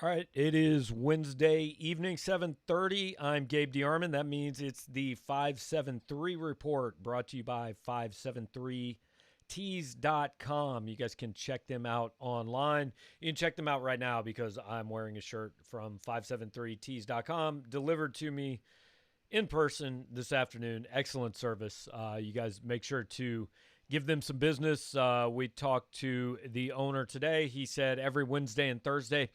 All right, it is Wednesday evening, 7:30. I'm Gabe DeArmond. That means it's the 573 report brought to you by 573tees.com. You guys can check them out online. You can check them out right now because I'm wearing a shirt from 573tees.com delivered to me in person this afternoon. Excellent service. You guys make sure to give them some business. We talked to the owner today. He said every Wednesday and Thursday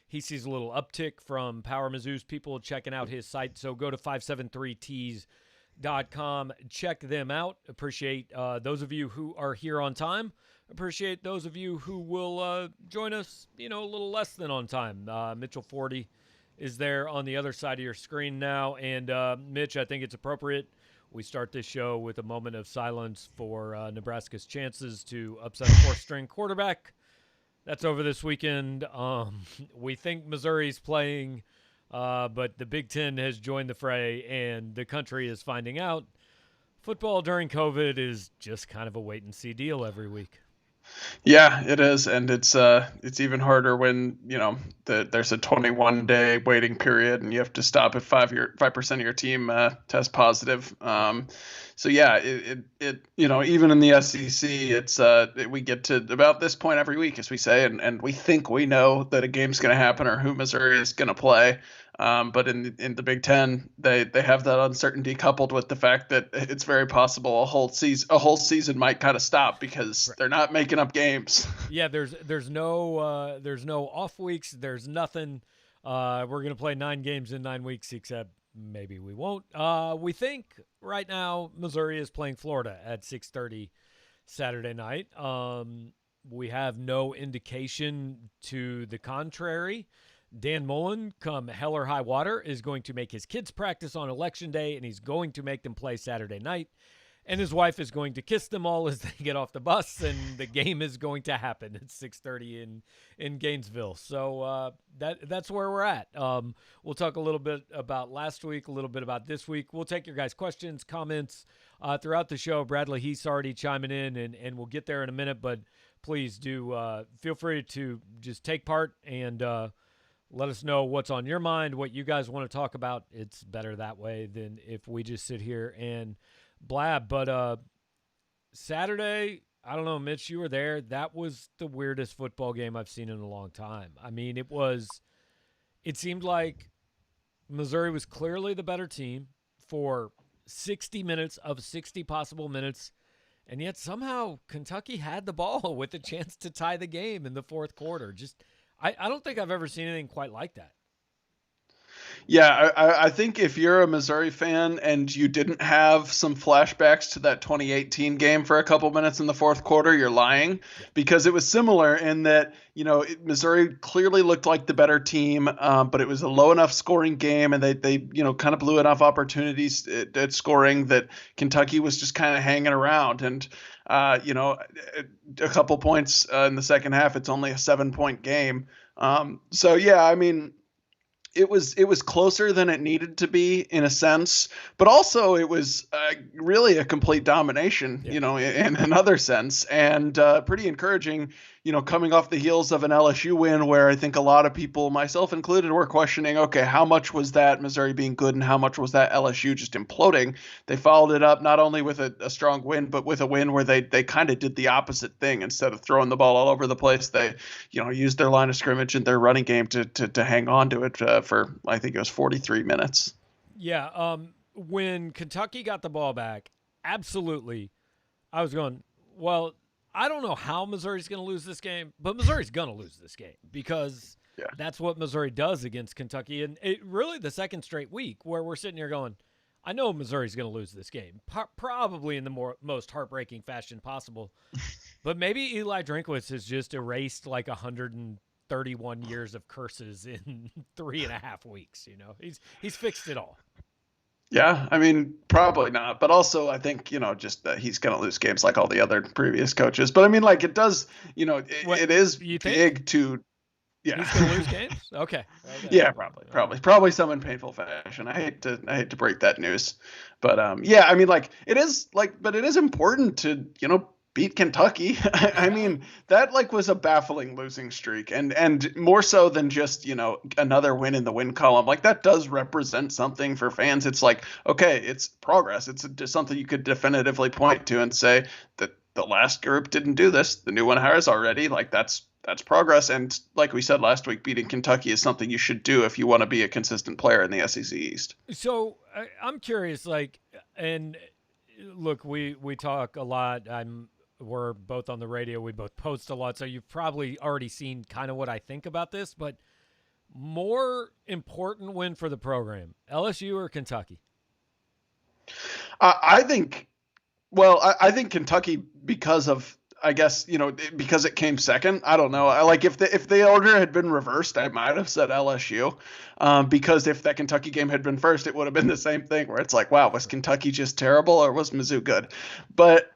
he sees a little uptick from Power Mizzou's people checking out his site. So go to 573tees.com. Check them out. Appreciate those of you who are here on time. Appreciate those of you who will join us, a little less than on time. Mitchell Forde is there on the other side of your screen now. And Mitch, I think it's appropriate we start this show with a moment of silence for Nebraska's chances to upset a fourth-string quarterback. That's over this weekend. We think Missouri's playing, but the Big Ten has joined the fray, and the country is finding out football during COVID is just kind of a wait-and-see deal every week. Yeah, it is, and it's even harder when there's a 21-day waiting period, and you have to stop if 5% of your team test positive. So yeah, it even in the SEC, it's we get to about this point every week, as we say, and we think we know that a game's going to happen or who Missouri is going to play. But in the Big Ten, they have that uncertainty coupled with the fact that it's very possible a whole season might kind of stop because they're not making up games. Yeah, there's no off weeks. There's nothing. We're gonna play 9 games in 9 weeks, except maybe we won't. We think right now Missouri is playing Florida at 6:30 Saturday night. We have no indication to the contrary. Dan Mullen, come hell or high water, is going to make his kids practice on Election Day, and he's going to make them play Saturday night. And his wife is going to kiss them all as they get off the bus, and the game is going to happen at 6:30 in Gainesville. So that's where we're at. We'll talk a little bit about last week, a little bit about this week. We'll take your guys' questions, comments throughout the show. Bradley Heath's already chiming in, and we'll get there in a minute. But please do feel free to just take part and let us know what's on your mind, what you guys want to talk about. It's better that way than if we just sit here and blab. But Saturday, I don't know, Mitch, you were there. That was the weirdest football game I've seen in a long time. I mean, it seemed like Missouri was clearly the better team for 60 minutes of 60 possible minutes. And yet somehow Kentucky had the ball with a chance to tie the game in the fourth quarter. I don't think I've ever seen anything quite like that. Yeah, I think if you're a Missouri fan and you didn't have some flashbacks to that 2018 game for a couple minutes in the fourth quarter, you're lying, because it was similar in that, Missouri clearly looked like the better team, but it was a low enough scoring game, and they kind of blew enough opportunities at scoring that Kentucky was just kind of hanging around. And a couple points in the second half, it's only a 7-point game. So yeah, I mean, it was closer than it needed to be in a sense, but also it was really a complete domination, in another sense, and pretty encouraging, coming off the heels of an LSU win where I think a lot of people, myself included, were questioning, okay, how much was that Missouri being good and how much was that LSU just imploding? They followed it up not only with a strong win, but with a win where they kind of did the opposite thing. Instead of throwing the ball all over the place, they, used their line of scrimmage and their running game to hang on to it for, I think it was 43 minutes. Yeah. When Kentucky got the ball back, absolutely, I was going, well, I don't know how Missouri's going to lose this game, but Missouri's going to lose this game because that's what Missouri does against Kentucky. And it really the second straight week where we're sitting here going, I know Missouri's going to lose this game, probably in the most heartbreaking fashion possible. But maybe Eli Drinkwitz has just erased like 131 years of curses in 3.5 weeks. He's fixed it all. Yeah, I mean, probably not. But also, I think, just that he's going to lose games like all the other previous coaches. But I mean, like, it does, it is big to, yeah. He's going to lose games? Okay. Yeah, probably some in painful fashion. I hate to break that news. But yeah, I mean, like, it is important to, beat Kentucky. I mean, that like was a baffling losing streak, and more so than just, you know, another win in the win column. Like that does represent something for fans. It's like, okay, it's progress. It's just something you could definitively point to and say that the last group didn't do this. The new one has already. Like that's progress. And like we said last week, beating Kentucky is something you should do if you want to be a consistent player in the SEC East. So I'm curious, like, and look, we talk a lot. We're both on the radio. We both post a lot. So you've probably already seen kind of what I think about this, but more important win for the program, LSU or Kentucky? I think, well, I think Kentucky, because of, I guess, you know, because it came second. I don't know. I like if the order had been reversed, I might have said LSU, because if that Kentucky game had been first, it would have been the same thing where it's like, wow, was Kentucky just terrible or was Mizzou good? But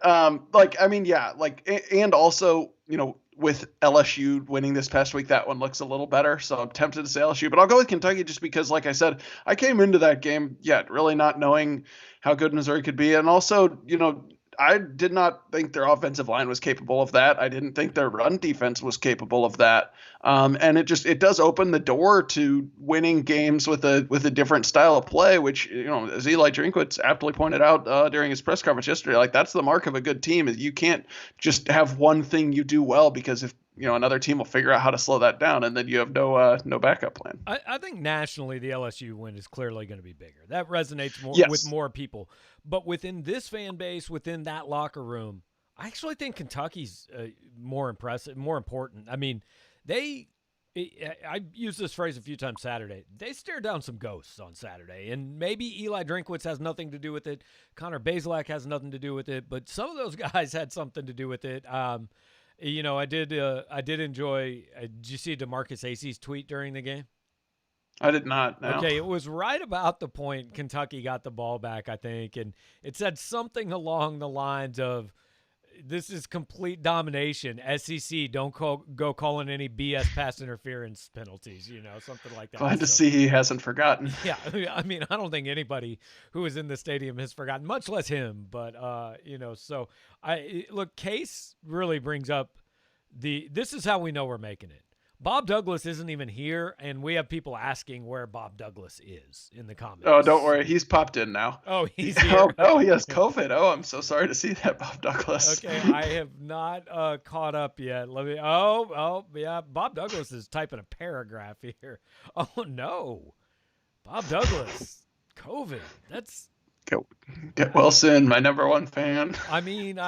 like, I mean, yeah, like, and also, you know, with LSU winning this past week, that one looks a little better. So I'm tempted to say LSU, but I'll go with Kentucky just because, like I said, I came into that game, really not knowing how good Missouri could be. And also, you know, I did not think their offensive line was capable of that. I didn't think their run defense was capable of that. And it does open the door to winning games with a different style of play, which, you know, as Eli Drinkwitz aptly pointed out during his press conference yesterday, like that's the mark of a good team is you can't just have one thing you do well, because if, you know, another team will figure out how to slow that down, and then you have no backup plan. I think nationally the LSU win is clearly going to be bigger. That resonates more with more people. But within this fan base, within that locker room, I actually think Kentucky's more impressive, more important. I mean, I used this phrase a few times Saturday. They stared down some ghosts on Saturday, and maybe Eli Drinkwitz has nothing to do with it. Connor Bazelak has nothing to do with it, but some of those guys had something to do with it. You know, I did enjoy. Did you see DeMarcus Acey's tweet during the game? I did not. No. Okay, it was right about the point Kentucky got the ball back, I think, and it said something along the lines of, "This is complete domination. SEC, don't go calling any BS pass interference penalties." You know, something like that. Glad to see he hasn't forgotten. Yeah, I mean, I don't think anybody who was in the stadium has forgotten, much less him. But you know, so look, Case really brings up this is how we know we're making it. Bob Douglas isn't even here, and we have people asking where Bob Douglas is in the comments. Oh, don't worry. He's popped in now. Oh, he's here. Oh, he has COVID. Oh, I'm so sorry to see that, Bob Douglas. Okay, I have not caught up yet. Let me. Oh, yeah. Bob Douglas is typing a paragraph here. Oh, no. Bob Douglas, COVID. That's. Get Wilson, my number one fan. I mean,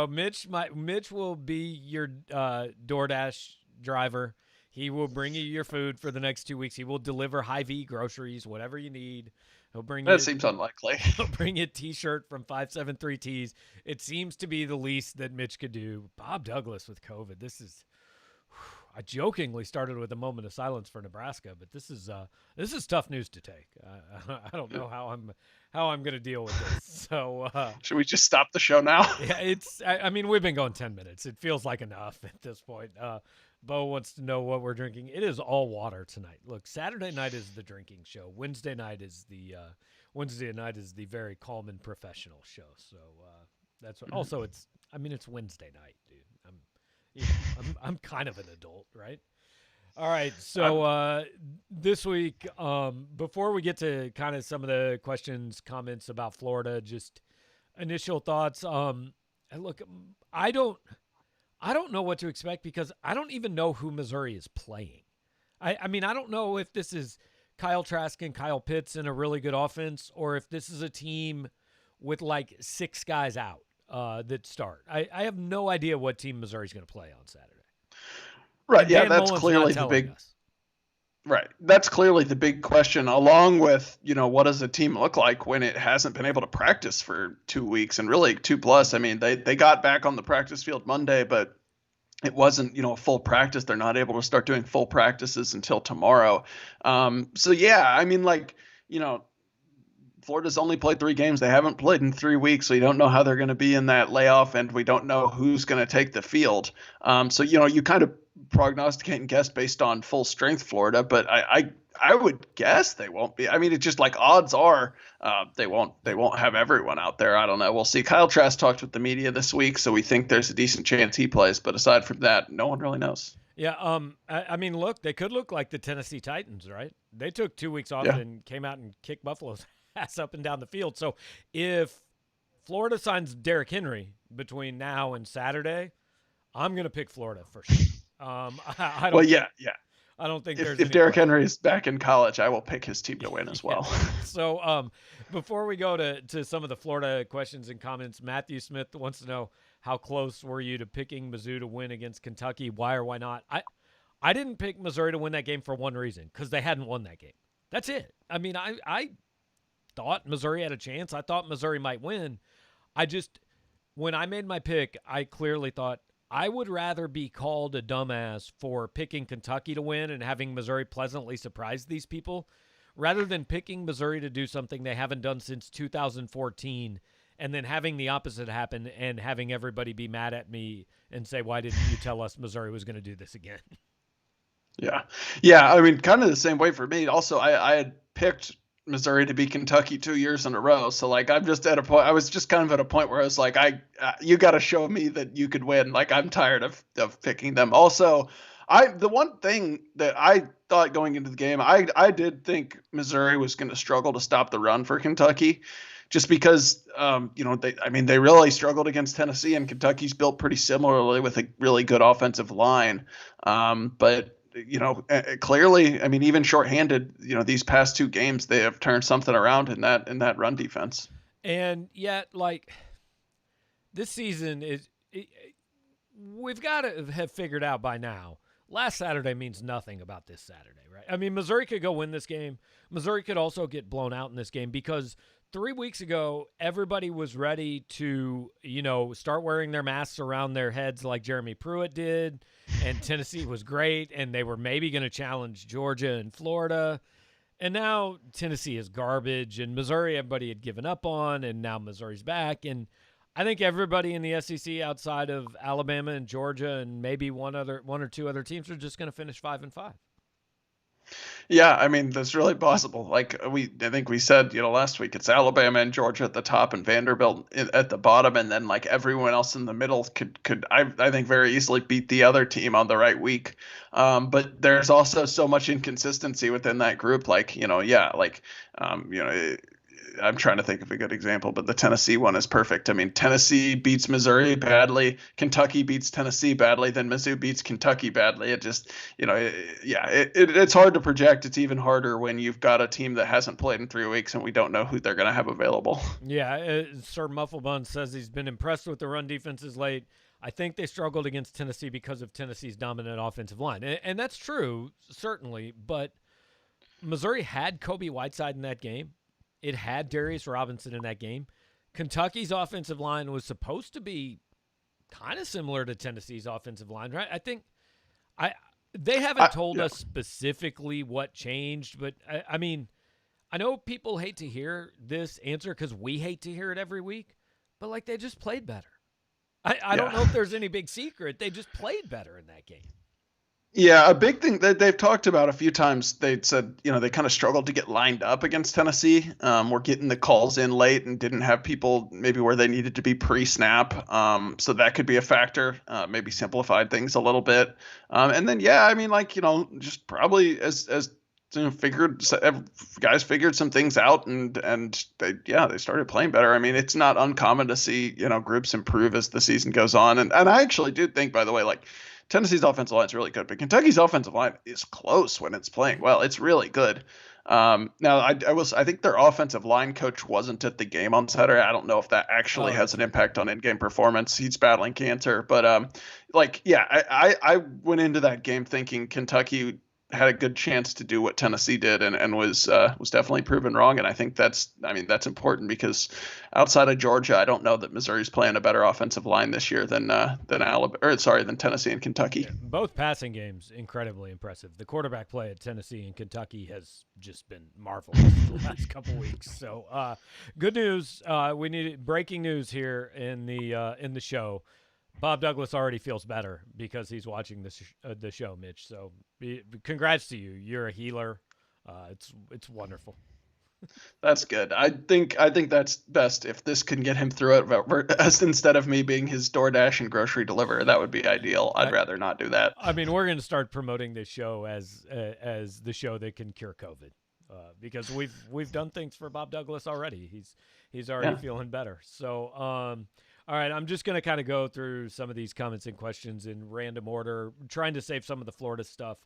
Mitch will be your DoorDash driver. He will bring you your food for the next 2 weeks. He will deliver Hy-Vee groceries, whatever you need. He'll bring that seems unlikely. He'll bring you a T-shirt from 573 Tees. It seems to be the least that Mitch could do. Bob Douglas with COVID. This is. I jokingly started with a moment of silence for Nebraska, but this is tough news to take. I don't know how I'm going to deal with this. So should we just stop the show now? Yeah, I mean, we've been going 10 minutes. It feels like enough at this point. Bo wants to know what we're drinking. It is all water tonight. Look, Saturday night is the drinking show. Wednesday night is the very calm and professional show. So that's also it's Wednesday night, dude. I'm kind of an adult, right? All right. So this week, before we get to kind of some of the questions, comments about Florida, just initial thoughts. Look, I don't know what to expect because I don't even know who Missouri is playing. I mean, I don't know if this is Kyle Trask and Kyle Pitts in a really good offense or if this is a team with like 6 guys out that start. I have no idea what team Missouri's going to play on Saturday. Right. Yeah, that's clearly the big. Right. That's clearly the big question, along with, you know, what does a team look like when it hasn't been able to practice for 2 weeks and really 2+. I mean, they got back on the practice field Monday, but it wasn't, you know, a full practice. They're not able to start doing full practices until tomorrow. So, yeah, I mean, like, you know, Florida's only played 3 games. They haven't played in 3 weeks, so you don't know how they're going to be in that layoff, and we don't know who's going to take the field. So, you know, you kind of prognosticate and guess based on full strength Florida, but I would guess they won't be. I mean, it's just like odds are they won't have everyone out there. I don't know. We'll see. Kyle Trask talked with the media this week, so we think there's a decent chance he plays. But aside from that, no one really knows. Yeah. I mean, look, they could look like the Tennessee Titans, right? They took 2 weeks off and came out and kicked Buffalo's ass up and down the field. So if Florida signs Derrick Henry between now and Saturday, I'm going to pick Florida for sure. I don't. Yeah. I don't think if Derrick Henry is back in college, I will pick his team to win as well. So before we go to some of the Florida questions and comments, Matthew Smith wants to know, how close were you to picking Mizzou to win against Kentucky? Why or why not? I didn't pick Missouri to win that game for one reason, because they hadn't won that game. That's it. I mean, I thought Missouri had a chance. I thought Missouri might win. When I made my pick, I clearly thought I would rather be called a dumbass for picking Kentucky to win and having Missouri pleasantly surprise these people rather than picking Missouri to do something they haven't done since 2014 and then having the opposite happen and having everybody be mad at me and say, why didn't you tell us Missouri was going to do this again? Yeah. I mean, kind of the same way for me. Also, I had picked Missouri to beat Kentucky 2 years in a row. So like, I'm just at a point, I was just kind of at a point where I was like, you got to show me that you could win. Like, I'm tired of picking them. Also, the one thing that I thought going into the game, I did think Missouri was going to struggle to stop the run for Kentucky, just because, they really struggled against Tennessee, and Kentucky's built pretty similarly with a really good offensive line. But clearly, I mean, even shorthanded, these past two games, they have turned something around in that run defense. And yet, like, this season we've got to have figured out by now, last Saturday means nothing about this Saturday, right? I mean, Missouri could go win this game. Missouri could also get blown out in this game, because 3 weeks ago, everybody was ready to, start wearing their masks around their heads like Jeremy Pruitt did, and Tennessee was great, and they were maybe going to challenge Georgia and Florida. And now Tennessee is garbage, and Missouri everybody had given up on, and now Missouri's back. And I think everybody in the SEC outside of Alabama and Georgia and maybe one or two other teams are just going to finish 5-5. Yeah, I mean, that's really possible. Like I think we said, last week, it's Alabama and Georgia at the top and Vanderbilt at the bottom, and then like everyone else in the middle could I think very easily beat the other team on the right week. But there's also so much inconsistency within that group. I'm trying to think of a good example, but the Tennessee one is perfect. I mean, Tennessee beats Missouri badly, Kentucky beats Tennessee badly, then Mizzou beats Kentucky badly. It just, it's hard to project. It's even harder when you've got a team that hasn't played in 3 weeks and we don't know who they're going to have available. Yeah, Sir Mufflebun says he's been impressed with the run defenses late. I think they struggled against Tennessee because of Tennessee's dominant offensive line. And that's true, certainly, but Missouri had Kobe Whiteside in that game. It had Darius Robinson in that game. Kentucky's offensive line was supposed to be kind of similar to Tennessee's offensive line, right? I think they haven't told us specifically what changed, but I mean, I know people hate to hear this answer because we hate to hear it every week, but like they just played better. I don't know if there's any big secret. They just played better in that game. Yeah, a big thing that they've talked about a few times, they said, they kind of struggled to get lined up against Tennessee. Were getting the calls in late and didn't have people maybe where they needed to be pre-snap. So that could be a factor, maybe simplified things a little bit. And then, just probably as guys figured some things out and they started playing better. I mean, it's not uncommon to see, groups improve as the season goes on. And I actually do think, by the way, like, Tennessee's offensive line is really good, but Kentucky's offensive line is close when it's playing well. It's really good. Now, I think their offensive line coach wasn't at the game on Saturday. I don't know if that actually has an impact on in-game performance. He's battling cancer, but I went into that game thinking Kentucky had a good chance to do what Tennessee did and was definitely proven wrong. And I think that's important because outside of Georgia, I don't know that Missouri's playing a better offensive line this year than Tennessee and Kentucky. Yeah, both passing games, incredibly impressive. The quarterback play at Tennessee and Kentucky has just been marvelous the last couple weeks. So good news. We needed breaking news here in the show. Bob Douglas already feels better because he's watching the show, Mitch. So congrats to you. You're a healer. It's wonderful. That's good. I think that's best if this can get him through it instead of me being his DoorDash and grocery deliverer. That would be ideal. I'd rather not do that. I mean, we're going to start promoting this show as the show that can cure COVID, because we've done things for Bob Douglas already. He's already feeling better. So, all right, I'm just going to kind of go through some of these comments and questions in random order, trying to save some of the Florida stuff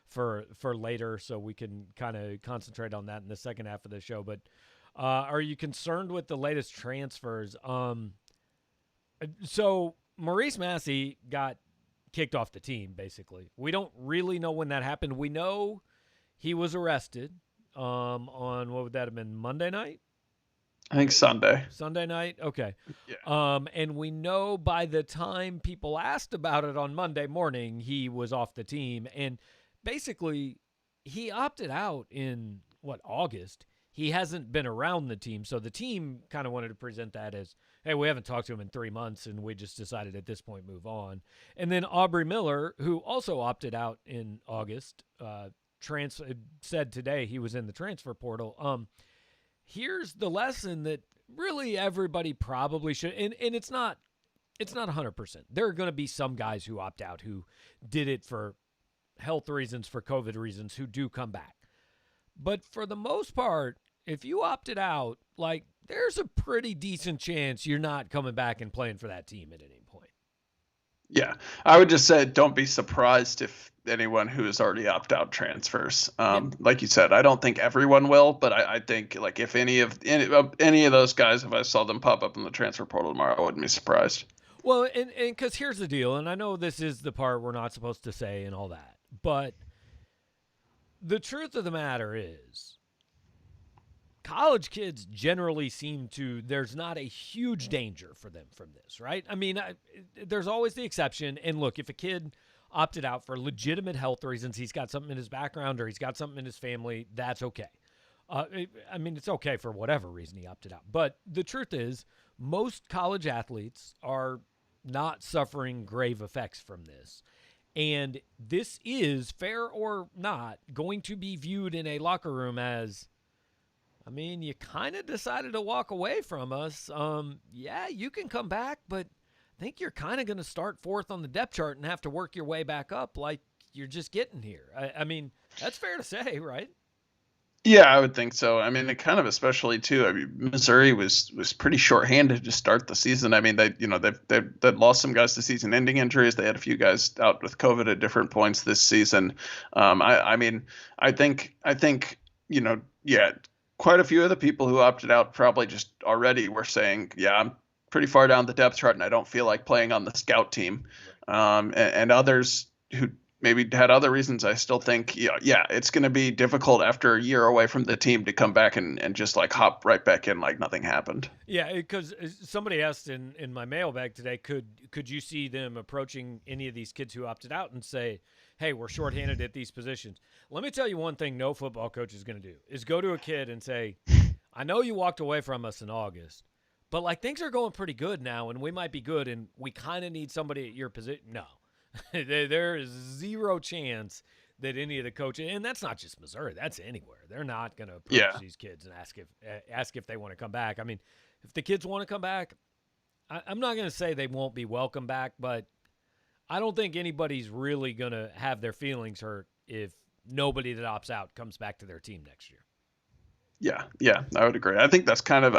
for later so we can kind of concentrate on that in the second half of the show. But are you concerned with the latest transfers? So Maurice Massey got kicked off the team, basically. We don't really know when that happened. We know he was arrested on, what would that have been, Monday night? I think Sunday. Sunday night? Okay. Yeah. And we know by the time people asked about it on Monday morning, he was off the team. And basically, he opted out in, August. He hasn't been around the team. So the team kind of wanted to present that as, hey, we haven't talked to him in 3 months, and we just decided at this point move on. And then Aubrey Miller, who also opted out in August, said today he was in the transfer portal. Here's the lesson that really everybody probably should, and it's not 100%. There are going to be some guys who opt out who did it for health reasons, for COVID reasons, who do come back. But for the most part, if you opted out, there's a pretty decent chance you're not coming back and playing for that team at any point. Yeah, I would just say don't be surprised if anyone who has already opted out transfers. Like you said, I don't think everyone will, but I think if any of those guys, if I saw them pop up in the transfer portal tomorrow, I wouldn't be surprised. Well, and because here's the deal, and I know this is the part we're not supposed to say and all that, but the truth of the matter is, college kids generally seem to, there's not a huge danger for them from this, right? I mean, there's always the exception. And look, if a kid opted out for legitimate health reasons, he's got something in his background or he's got something in his family, that's okay. I mean, it's okay for whatever reason he opted out. But the truth is, most college athletes are not suffering grave effects from this. And this is, fair or not, going to be viewed in a locker room as, I mean, you kind of decided to walk away from us. Yeah, you can come back, but I think you're kind of going to start fourth on the depth chart and have to work your way back up like you're just getting here. I mean, that's fair to say, right? Yeah, I would think so. I mean, it kind of especially too. I mean, Missouri was pretty shorthanded to start the season. I mean, they lost some guys to season-ending injuries. They had a few guys out with COVID at different points this season. I mean, I think yeah. Quite a few of the people who opted out probably just already were saying, yeah, I'm pretty far down the depth chart and I don't feel like playing on the scout team. And others who maybe had other reasons, I still think, yeah, it's going to be difficult after a year away from the team to come back and just hop right back in like nothing happened. Yeah, because somebody asked in my mailbag today, could you see them approaching any of these kids who opted out and say, hey, we're shorthanded at these positions? Let me tell you one thing no football coach is going to do is go to a kid and say, I know you walked away from us in August, but things are going pretty good now and we might be good and we kind of need somebody at your position. No, there is zero chance that any of the coaches, and that's not just Missouri, that's anywhere. They're not going to approach these kids and ask if they want to come back. I mean, if the kids want to come back, I'm not going to say they won't be welcome back, but I don't think anybody's really going to have their feelings hurt if nobody that opts out comes back to their team next year. Yeah, I would agree. I think that's kind of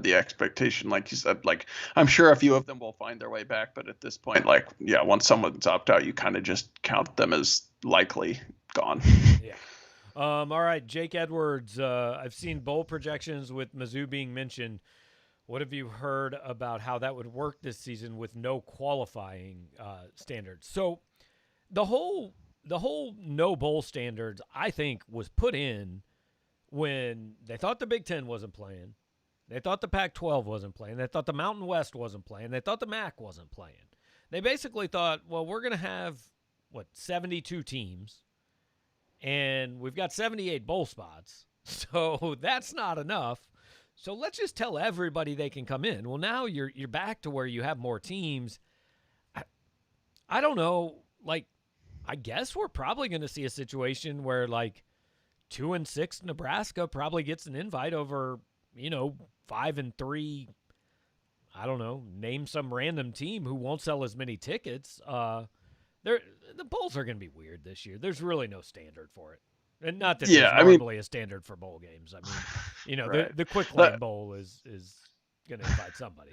the expectation. Like you said, I'm sure a few of them will find their way back, but at this point, once someone's opt out, you kind of just count them as likely gone. Yeah. All right, Jake Edwards. I've seen bowl projections with Mizzou being mentioned. What have you heard about how that would work this season with no qualifying standards? So the whole no bowl standards, I think, was put in when they thought the Big Ten wasn't playing. They thought the Pac-12 wasn't playing. They thought the Mountain West wasn't playing. They thought the MAC wasn't playing. They basically thought, well, we're going to have, 72 teams, and we've got 78 bowl spots. So that's not enough. So let's just tell everybody they can come in. Well, now you're back to where you have more teams, I don't know. Like, I guess we're probably going to see a situation where like 2-6 Nebraska probably gets an invite over 5-3. I don't know. Name some random team who won't sell as many tickets. The bowls are going to be weird this year. There's really no standard for it. And not that there's normally a standard for bowl games. I mean, right. the Quick Lane Bowl is going to invite somebody.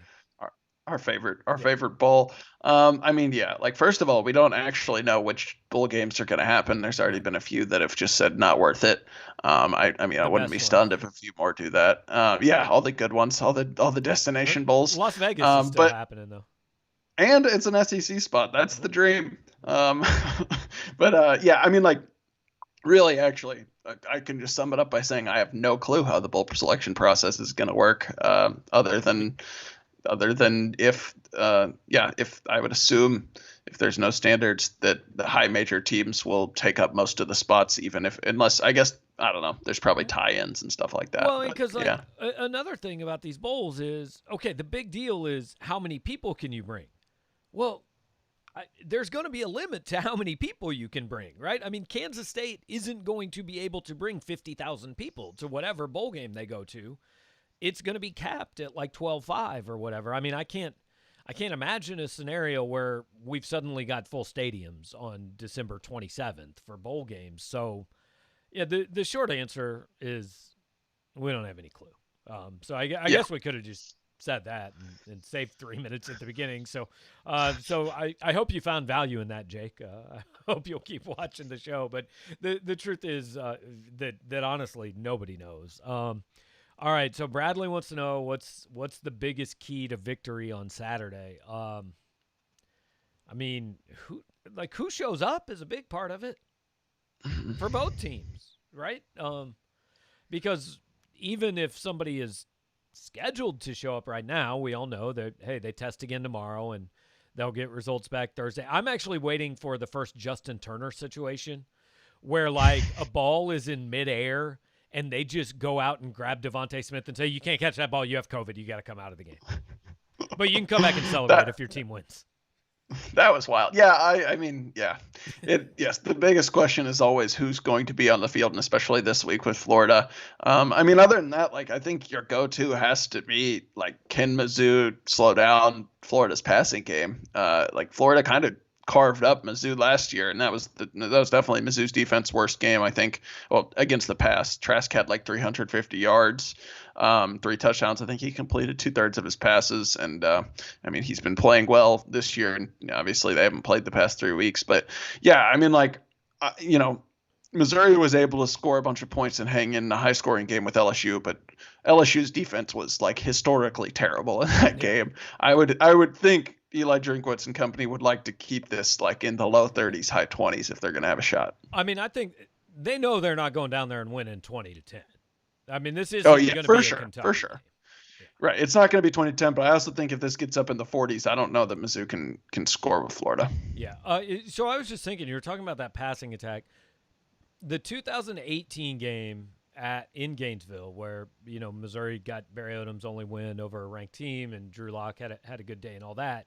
Our favorite bowl. I mean, yeah, like first of all, we don't actually know which bowl games are going to happen. There's already been a few that have just said not worth it. I wouldn't be stunned if a few more do that. Yeah, all the good ones, all the destination bowls. Las Vegas is still happening though. And it's an SEC spot. That's the dream. But yeah, I mean, like, really, actually, I can just sum it up by saying I have no clue how the bowl selection process is going to work, other than if I would assume if there's no standards that the high major teams will take up most of the spots, unless I guess, I don't know, there's probably tie-ins and stuff like that. Well, because another thing about these bowls is, okay, the big deal is how many people can you bring? Well, there's going to be a limit to how many people you can bring, right? I mean, Kansas State isn't going to be able to bring 50,000 people to whatever bowl game they go to. It's going to be capped at like 12,500 or whatever. I mean, I can't imagine a scenario where we've suddenly got full stadiums on December 27th for bowl games. So, yeah, the short answer is we don't have any clue. So I guess we could have just said that and saved 3 minutes at the beginning. So I hope you found value in that, Jake. I hope you'll keep watching the show. But the truth is that honestly nobody knows. All right, so Bradley wants to know what's the biggest key to victory on Saturday. I mean, who shows up is a big part of it for both teams, right? Because even if somebody is scheduled to show up right now, we all know that, hey, they test again tomorrow and they'll get results back Thursday. I'm actually waiting for the first Justin Turner situation where like a ball is in midair and they just go out and grab Devontae Smith and say, you can't catch that ball. You have COVID. You got to come out of the game. But you can come back and celebrate if your team wins. That was wild. Yeah, I mean, yeah. Yes, the biggest question is always who's going to be on the field, and especially this week with Florida. I mean, other than that, like, I think your go-to has to be, like, can Mizzou slow down Florida's passing game? Like, Florida kind of carved up Mizzou last year, and that was definitely Mizzou's defense worst game, I think. Well, against the pass, Trask had like 350 yards, 3 touchdowns. I think he completed 2/3 of his passes, and I mean, he's been playing well this year, and obviously they haven't played the past 3 weeks, but yeah, I mean, like, Missouri was able to score a bunch of points and hang in a high scoring game with LSU, but LSU's defense was like historically terrible in that game. I would think Eli Drinkwitz and company would like to keep this like in the low 30s, high 20s if they're going to have a shot. I mean, I think they know they're not going down there and winning 20-10. I mean, this is going to be a Kentucky for sure. game. Yeah. Right. It's not going to be 20-10, but I also think if this gets up in the 40s, I don't know that Mizzou can score with Florida. Yeah. So I was just thinking, you were talking about that passing attack. The 2018 game in Gainesville, where Missouri got Barry Odom's only win over a ranked team, and Drew Lock had a good day and all that.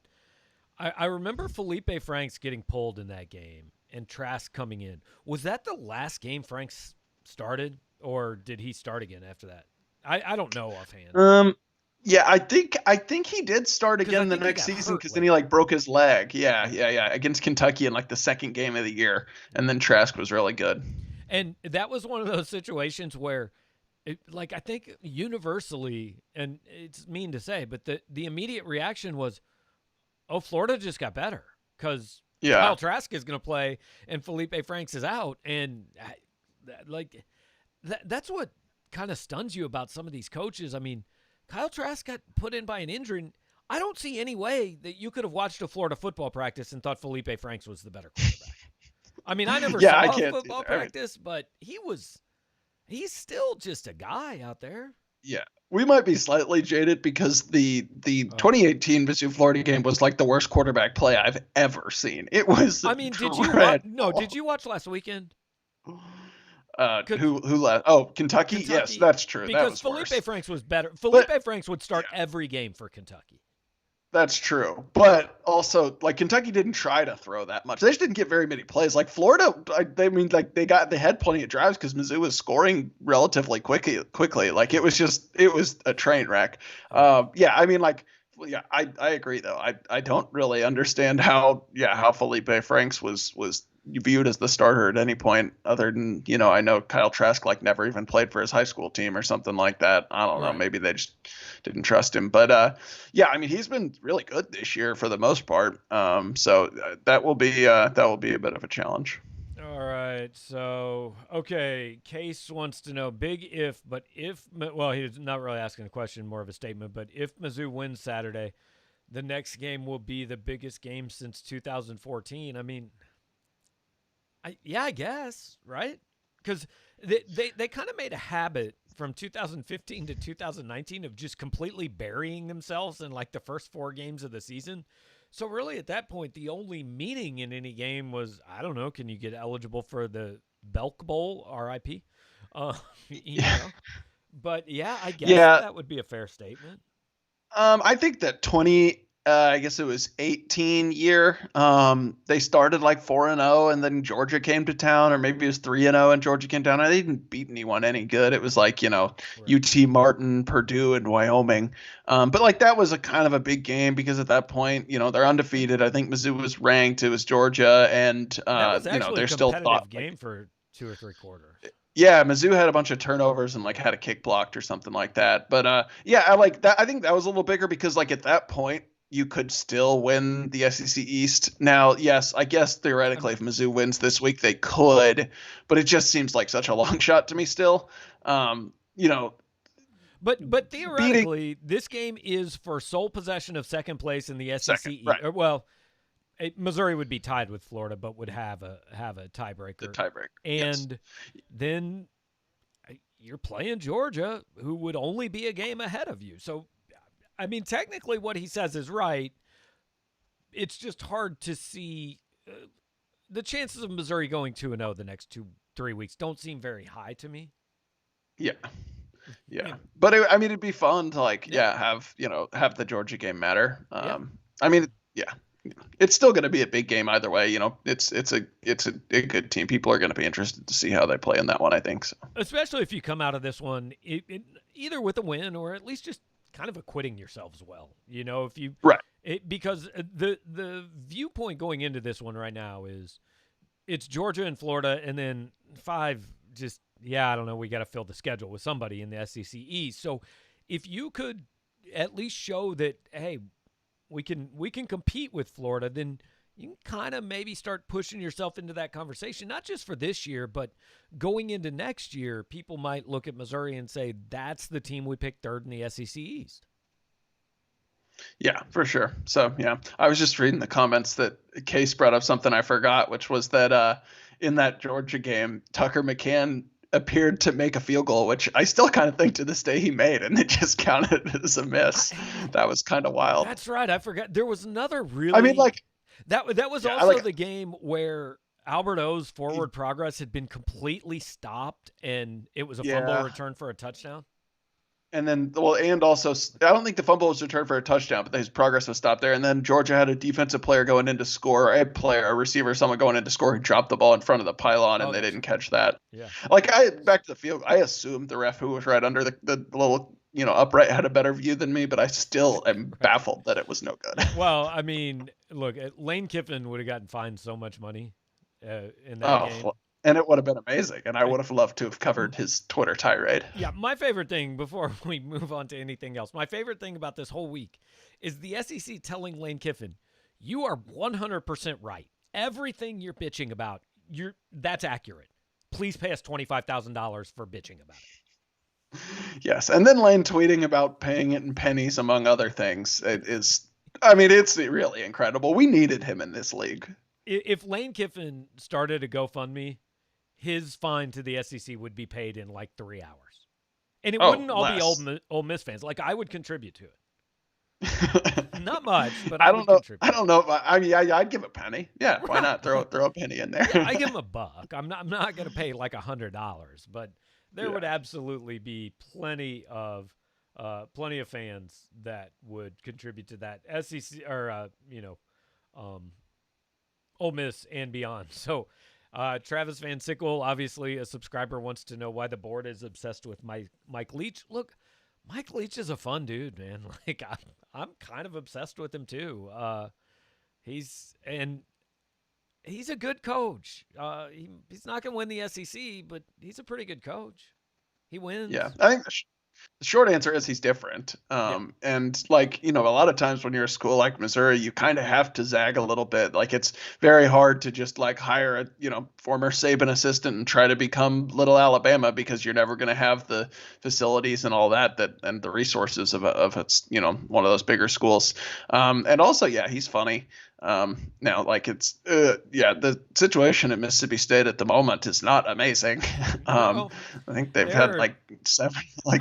I remember Felipe Franks getting pulled in that game and Trask coming in. Was that the last game Franks started, or did he start again after that? I don't know offhand. Yeah, I think he did start again the next season because then he like broke his leg. Yeah, against Kentucky in like the second game of the year, and then Trask was really good. And that was one of those situations where, I think universally, and it's mean to say, but the immediate reaction was, oh, Florida just got better because Kyle Trask is going to play and Felipe Franks is out. And that's what kind of stuns you about some of these coaches. I mean, Kyle Trask got put in by an injury. And I don't see any way that you could have watched a Florida football practice and thought Felipe Franks was the better quarterback. I mean, I never saw a football practice, but he's still just a guy out there. Yeah. We might be slightly jaded because the 2018 Mizzou Florida game was like the worst quarterback play I've ever seen. It was. I mean, did you watch last weekend? Who last? Oh, Kentucky. Yes, that's true. Because Felipe Franks was better. Franks would start every game for Kentucky. That's true. But also, like, Kentucky didn't try to throw that much. They just didn't get very many plays. Like Florida, they had plenty of drives because Mizzou was scoring relatively quickly. Like it was a train wreck. Yeah, I mean, like, yeah, I agree though. I don't really understand how Felipe Franks was viewed as the starter at any point other than, I know Kyle Trask like never even played for his high school team or something like that. I don't know. Maybe they just didn't trust him. But yeah, I mean, he's been really good this year for the most part. So that will be a bit of a challenge. All right. So, okay. Case wants to know well, he's not really asking a question, more of a statement, but if Mizzou wins Saturday, the next game will be the biggest game since 2014. I mean, I guess, right? Because they kind of made a habit from 2015 to 2019 of just completely burying themselves in like the first 4 games of the season. So really at that point, the only meaning in any game was, I don't know, can you get eligible for the Belk Bowl, RIP? You know? But yeah, I guess that would be a fair statement. I think that I guess it was 18 year. They started like 4-0, and then Georgia came to town, or maybe it was 3-0, and Georgia came down. And they didn't beat anyone any good. It was like, UT Martin, Purdue, and Wyoming. But like that was a kind of a big game because at that point, they're undefeated. I think Mizzou was ranked. It was Georgia, and that was actually they're still thought game for 2 or 3 quarters. Yeah, Mizzou had a bunch of turnovers and like had a kick blocked or something like that. But yeah, I like that. I think that was a little bigger because like at that point you could still win the SEC East. Now, yes, I guess theoretically if Mizzou wins this week they could, but it just seems like such a long shot to me still. But theoretically, this game is for sole possession of second place in the SEC East. Right. Well, Missouri would be tied with Florida, but would have a tiebreaker. The tiebreaker, and then you're playing Georgia, who would only be a game ahead of you. So, I mean, technically, what he says is right. It's just hard to see the chances of Missouri going 2-0 the next 2-3 weeks don't seem very high to me. Yeah. But it'd be fun to have the Georgia game matter. I mean, yeah. It's still going to be a big game either way. It's a good team. People are going to be interested to see how they play in that one, I think. So. Especially if you come out of this one either with a win or at least just kind of acquitting yourselves well. If you because the viewpoint going into this one right now is it's Georgia and Florida, and then 5 just I don't know. We got to fill the schedule with somebody in the SEC East. So if you could at least show that, hey, we can compete with Florida, then you can kind of maybe start pushing yourself into that conversation, not just for this year, but going into next year. People might look at Missouri and say, that's the team we picked 3rd in the SEC East. Yeah, for sure. So, yeah, I was just reading the comments that Case brought up something I forgot, which was that in that Georgia game, Tucker McCann appeared to make a field goal, which I still kind of think to this day he made, and it just counted as a miss. That was kind of wild. That's right. I forgot. There was another really. I mean, like that was also the game where Albert O's forward progress had been completely stopped, and it was a fumble return for a touchdown. And then, and also, I don't think the fumble was returned for a touchdown, but his progress was stopped there. And then Georgia had a defensive player going in to score, a receiver, someone going in to score who dropped the ball in front of the pylon, and they didn't catch that. Yeah. Back to the field, I assumed the ref who was right under the little, upright had a better view than me, but I still am baffled that it was no good. Well, I mean, look, Lane Kiffin would have gotten fined so much money in that game. And it would have been amazing, and I would have loved to have covered his Twitter tirade. Yeah, my favorite thing, before we move on to anything else, my favorite thing about this whole week is the SEC telling Lane Kiffin, you are 100% right. Everything you're bitching about, that's accurate. Please pay us $25,000 for bitching about it. Yes, and then Lane tweeting about paying it in pennies, among other things. It's really incredible. We needed him in this league. If Lane Kiffin started a GoFundMe, his fine to the SEC would be paid in like 3 hours. And it wouldn't all be Ole Miss fans. Like, I would contribute to it. Not much, but I would contribute. I don't know. I mean, I'd give a penny. Yeah, why not throw a penny in there? Yeah, I give him $1. I'm not going to pay like $100, but there would absolutely be plenty of plenty of fans that would contribute to that SEC or um, Ole Miss and beyond. So, Travis Van Sickle, obviously a subscriber, wants to know why the board is obsessed with Mike Leach. Look, Mike Leach is a fun dude, man. Like I'm kind of obsessed with him too. He's a good coach. He's not gonna win the SEC, but he's a pretty good coach. He wins. Yeah, I think the short answer is he's different. Yeah. And like, a lot of times when you're a school like Missouri, you kind of have to zag a little bit. Like it's very hard to just like hire a, former Saban assistant and try to become little Alabama, because you're never going to have the facilities and all that and the resources of it's, one of those bigger schools. And also, yeah, he's funny. Now, like the situation at Mississippi State at the moment is not amazing. No, I think they've had like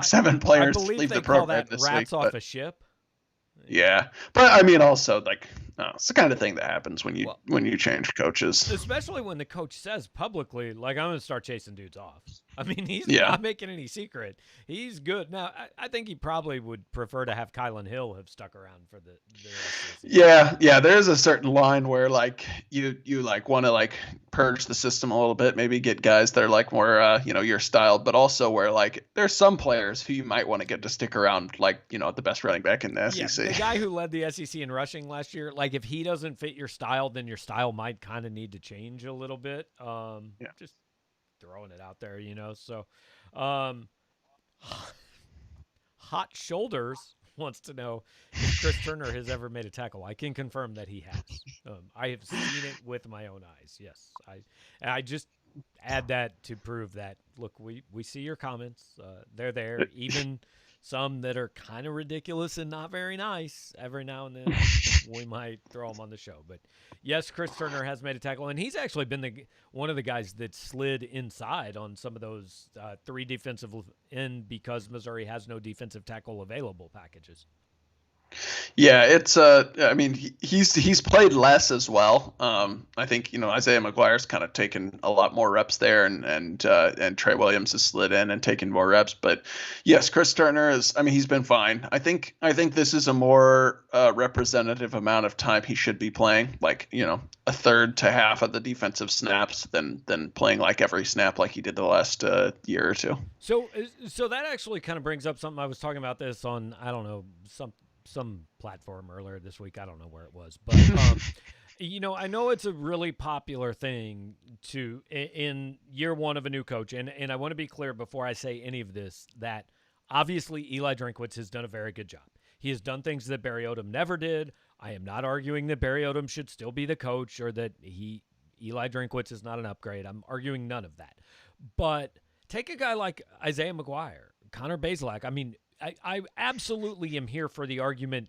seven players leave the program this rats week. off a ship. Yeah, but I mean, also like it's the kind of thing that happens when you change coaches, especially when the coach says publicly, like, I'm going to start chasing dudes off. I mean, he's not making any secret. He's good. Now, I think he probably would prefer to have Kylan Hill have stuck around for the rest of the season. Yeah. There is a certain line where like you like want to like purge the system a little bit, maybe get guys that are like more your style, but also where like there's some players who you might want to get to stick around, like the best running back in the SEC. The guy who led the SEC in rushing last year, like if he doesn't fit your style, then your style might kind of need to change a little bit. Just throwing it out there, So, Hot Shoulders wants to know if Chris Turner has ever made a tackle. I can confirm that he has. I have seen it with my own eyes. Yes, I just add that to prove that. Look, we see your comments. They're there. Even some that are kind of ridiculous and not very nice. Every now and then we might throw them on the show. But yes, Chris Turner has made a tackle, and he's actually been one of the guys that slid inside on some of those 3 defensive end because Missouri has no defensive tackle available packages. Yeah, it's I mean he's played less as well. I think Isaiah McGuire's kind of taken a lot more reps there, and Trey Williams has slid in and taken more reps. But yes, Chris Turner he's been fine. I think this is a more representative amount of time he should be playing, like a third to half of the defensive snaps than playing like every snap like he did the last year or two. So that actually kind of brings up something. I was talking about this on some platform earlier this week. I don't know where it was, but I know it's a really popular thing in year one of a new coach, and I want to be clear before I say any of this that obviously Eli Drinkwitz has done a very good job. He has done things that Barry Odom never did. I am not arguing that Barry Odom should still be the coach or that Eli Drinkwitz is not an upgrade. I'm arguing none of that. But take a guy like Isaiah McGuire, Connor Bazelak. I mean, I absolutely am here for the argument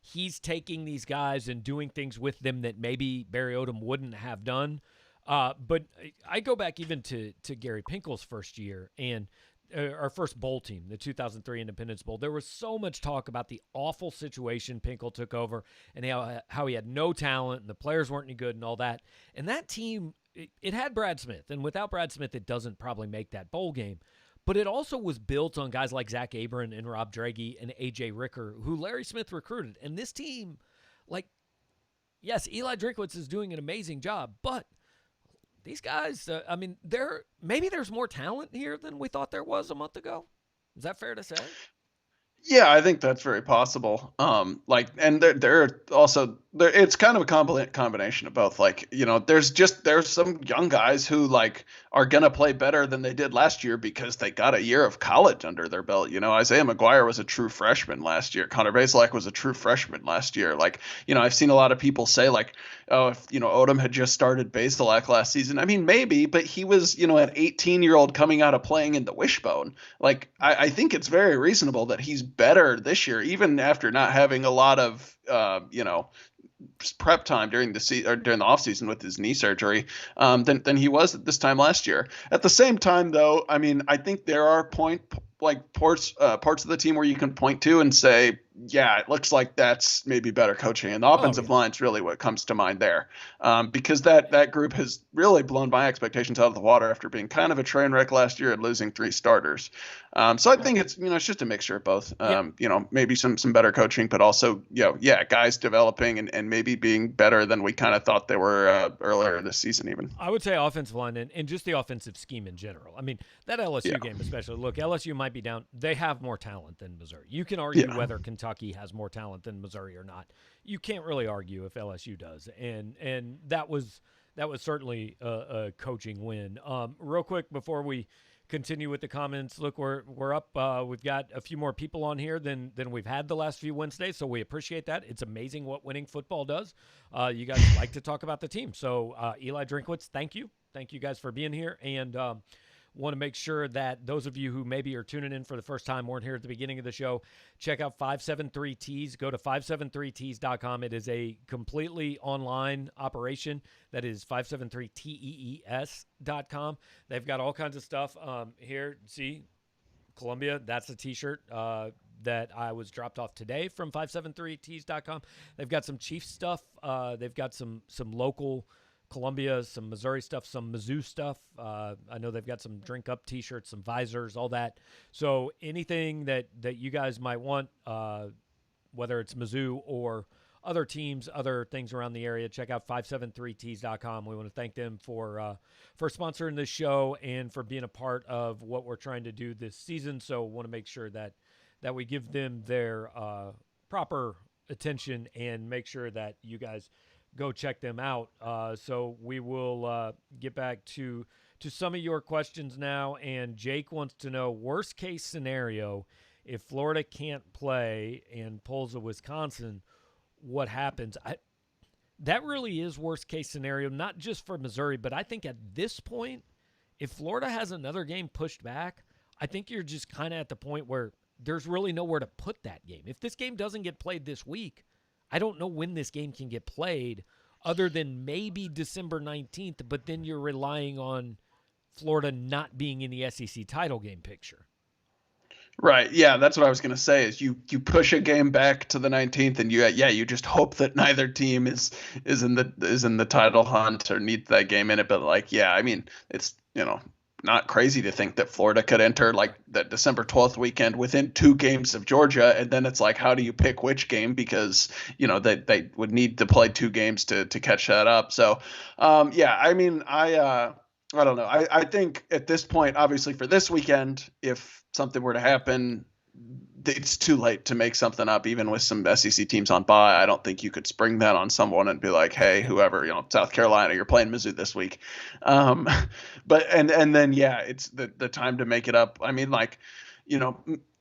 he's taking these guys and doing things with them that maybe Barry Odom wouldn't have done. But I go back even to Gary Pinkel's first year and our first bowl team, the 2003 Independence Bowl. There was so much talk about the awful situation Pinkel took over and how he had no talent and the players weren't any good and all that. And that team, it had Brad Smith. And without Brad Smith, it doesn't probably make that bowl game. But it also was built on guys like Zach Abram and Rob Draghi and A.J. Ricker, who Larry Smith recruited. And this team, like, yes, Eli Drinkwitz is doing an amazing job, but these guys, maybe there's more talent here than we thought there was a month ago. Is that fair to say? Yeah, I think that's very possible. And they're also it's kind of a combination of both. Like, there's some young guys who like are gonna play better than they did last year because they got a year of college under their belt. Isaiah McGuire was a true freshman last year. Connor Bazelak was a true freshman last year. Like, I've seen a lot of people say like, oh, if Odom had just started Bazelak last season. I mean, maybe, but he was an 18-year-old coming out of playing in the wishbone. Like, I think it's very reasonable that he's better this year, even after not having a lot of prep time during the off season with his knee surgery than he was at this time last year. At the same time, though, I mean, I think there are parts of the team where you can point to and say yeah, it looks like that's maybe better coaching. And the Oh offensive yeah. line's really what comes to mind there, because that group has really blown my expectations out of the water after being kind of a train wreck last year and losing 3 starters. So I think it's just a mixture of both. Yeah. Maybe some better coaching, but also yeah, guys developing and maybe being better than we kind of thought they were earlier this season even. I would say offensive line and just the offensive scheme in general. I mean, that LSU Yeah, game especially. Look, LSU might be down. They have more talent than Missouri. You can argue yeah. whether Kentucky has more talent than Missouri or not. You can't really argue if LSU does. And that was certainly a coaching win. Real quick before we continue with the comments. Look, we're up. We've got a few more people on here than we've had the last few Wednesdays, so we appreciate that. It's amazing what winning football does. You guys like to talk about the team, so Eli Drinkwitz, thank you guys for being here, and want to make sure that those of you who maybe are tuning in for the first time, weren't here at the beginning of the show, check out 573 Tees. Go to 573tees.com. It is a completely online operation. That is 573tees.com. They've got all kinds of stuff here. See, Columbia, that's a t-shirt that I was dropped off today from 573tees.com. They've got some Chiefs stuff. They've got some local Columbia, some Missouri stuff, some Mizzou stuff. I know they've got some drink up t-shirts, some visors, all that. So anything that you guys might want, whether it's Mizzou or other teams, other things around the area, check out 573tees.com. We want to thank them for sponsoring this show and for being a part of what we're trying to do this season. So want to make sure that we give them their proper attention and make sure that you guys go check them out. So we will get back to some of your questions now. And Jake wants to know, worst case scenario, if Florida can't play and pulls a Wisconsin, what happens? That really is worst case scenario, not just for Missouri, but I think at this point, if Florida has another game pushed back, I think you're just kind of at the point where there's really nowhere to put that game. If this game doesn't get played this week, I don't know when this game can get played other than maybe December 19th, but then you're relying on Florida not being in the SEC title game picture. Right. Yeah, that's what I was going to say is you push a game back to the 19th and you just hope that neither team is in the title hunt or needs that game in it, but I mean, it's, not crazy to think that Florida could enter like that December 12th weekend within 2 games of Georgia. And then it's like, how do you pick which game? Because, they would need to play 2 games to catch that up. So, I mean, I don't know. I think at this point, obviously for this weekend, if something were to happen, it's too late to make something up, even with some SEC teams on bye. I don't think you could spring that on someone and be like, hey, whoever, South Carolina, you're playing Mizzou this week. But and then, yeah, it's the time to make it up. I mean,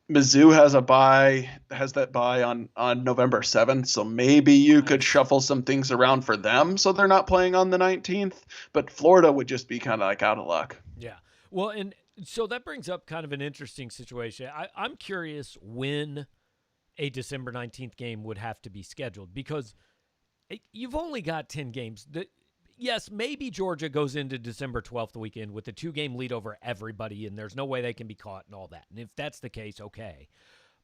Mizzou has that bye on November 7th. So maybe you could shuffle some things around for them so they're not playing on the 19th. But Florida would just be kind of like out of luck. Yeah. Well, and so that brings up kind of an interesting situation. I'm curious when a December 19th game would have to be scheduled because you've only got 10 games. Yes, maybe Georgia goes into December 12th weekend with a 2-game lead over everybody, and there's no way they can be caught and all that. And if that's the case, okay.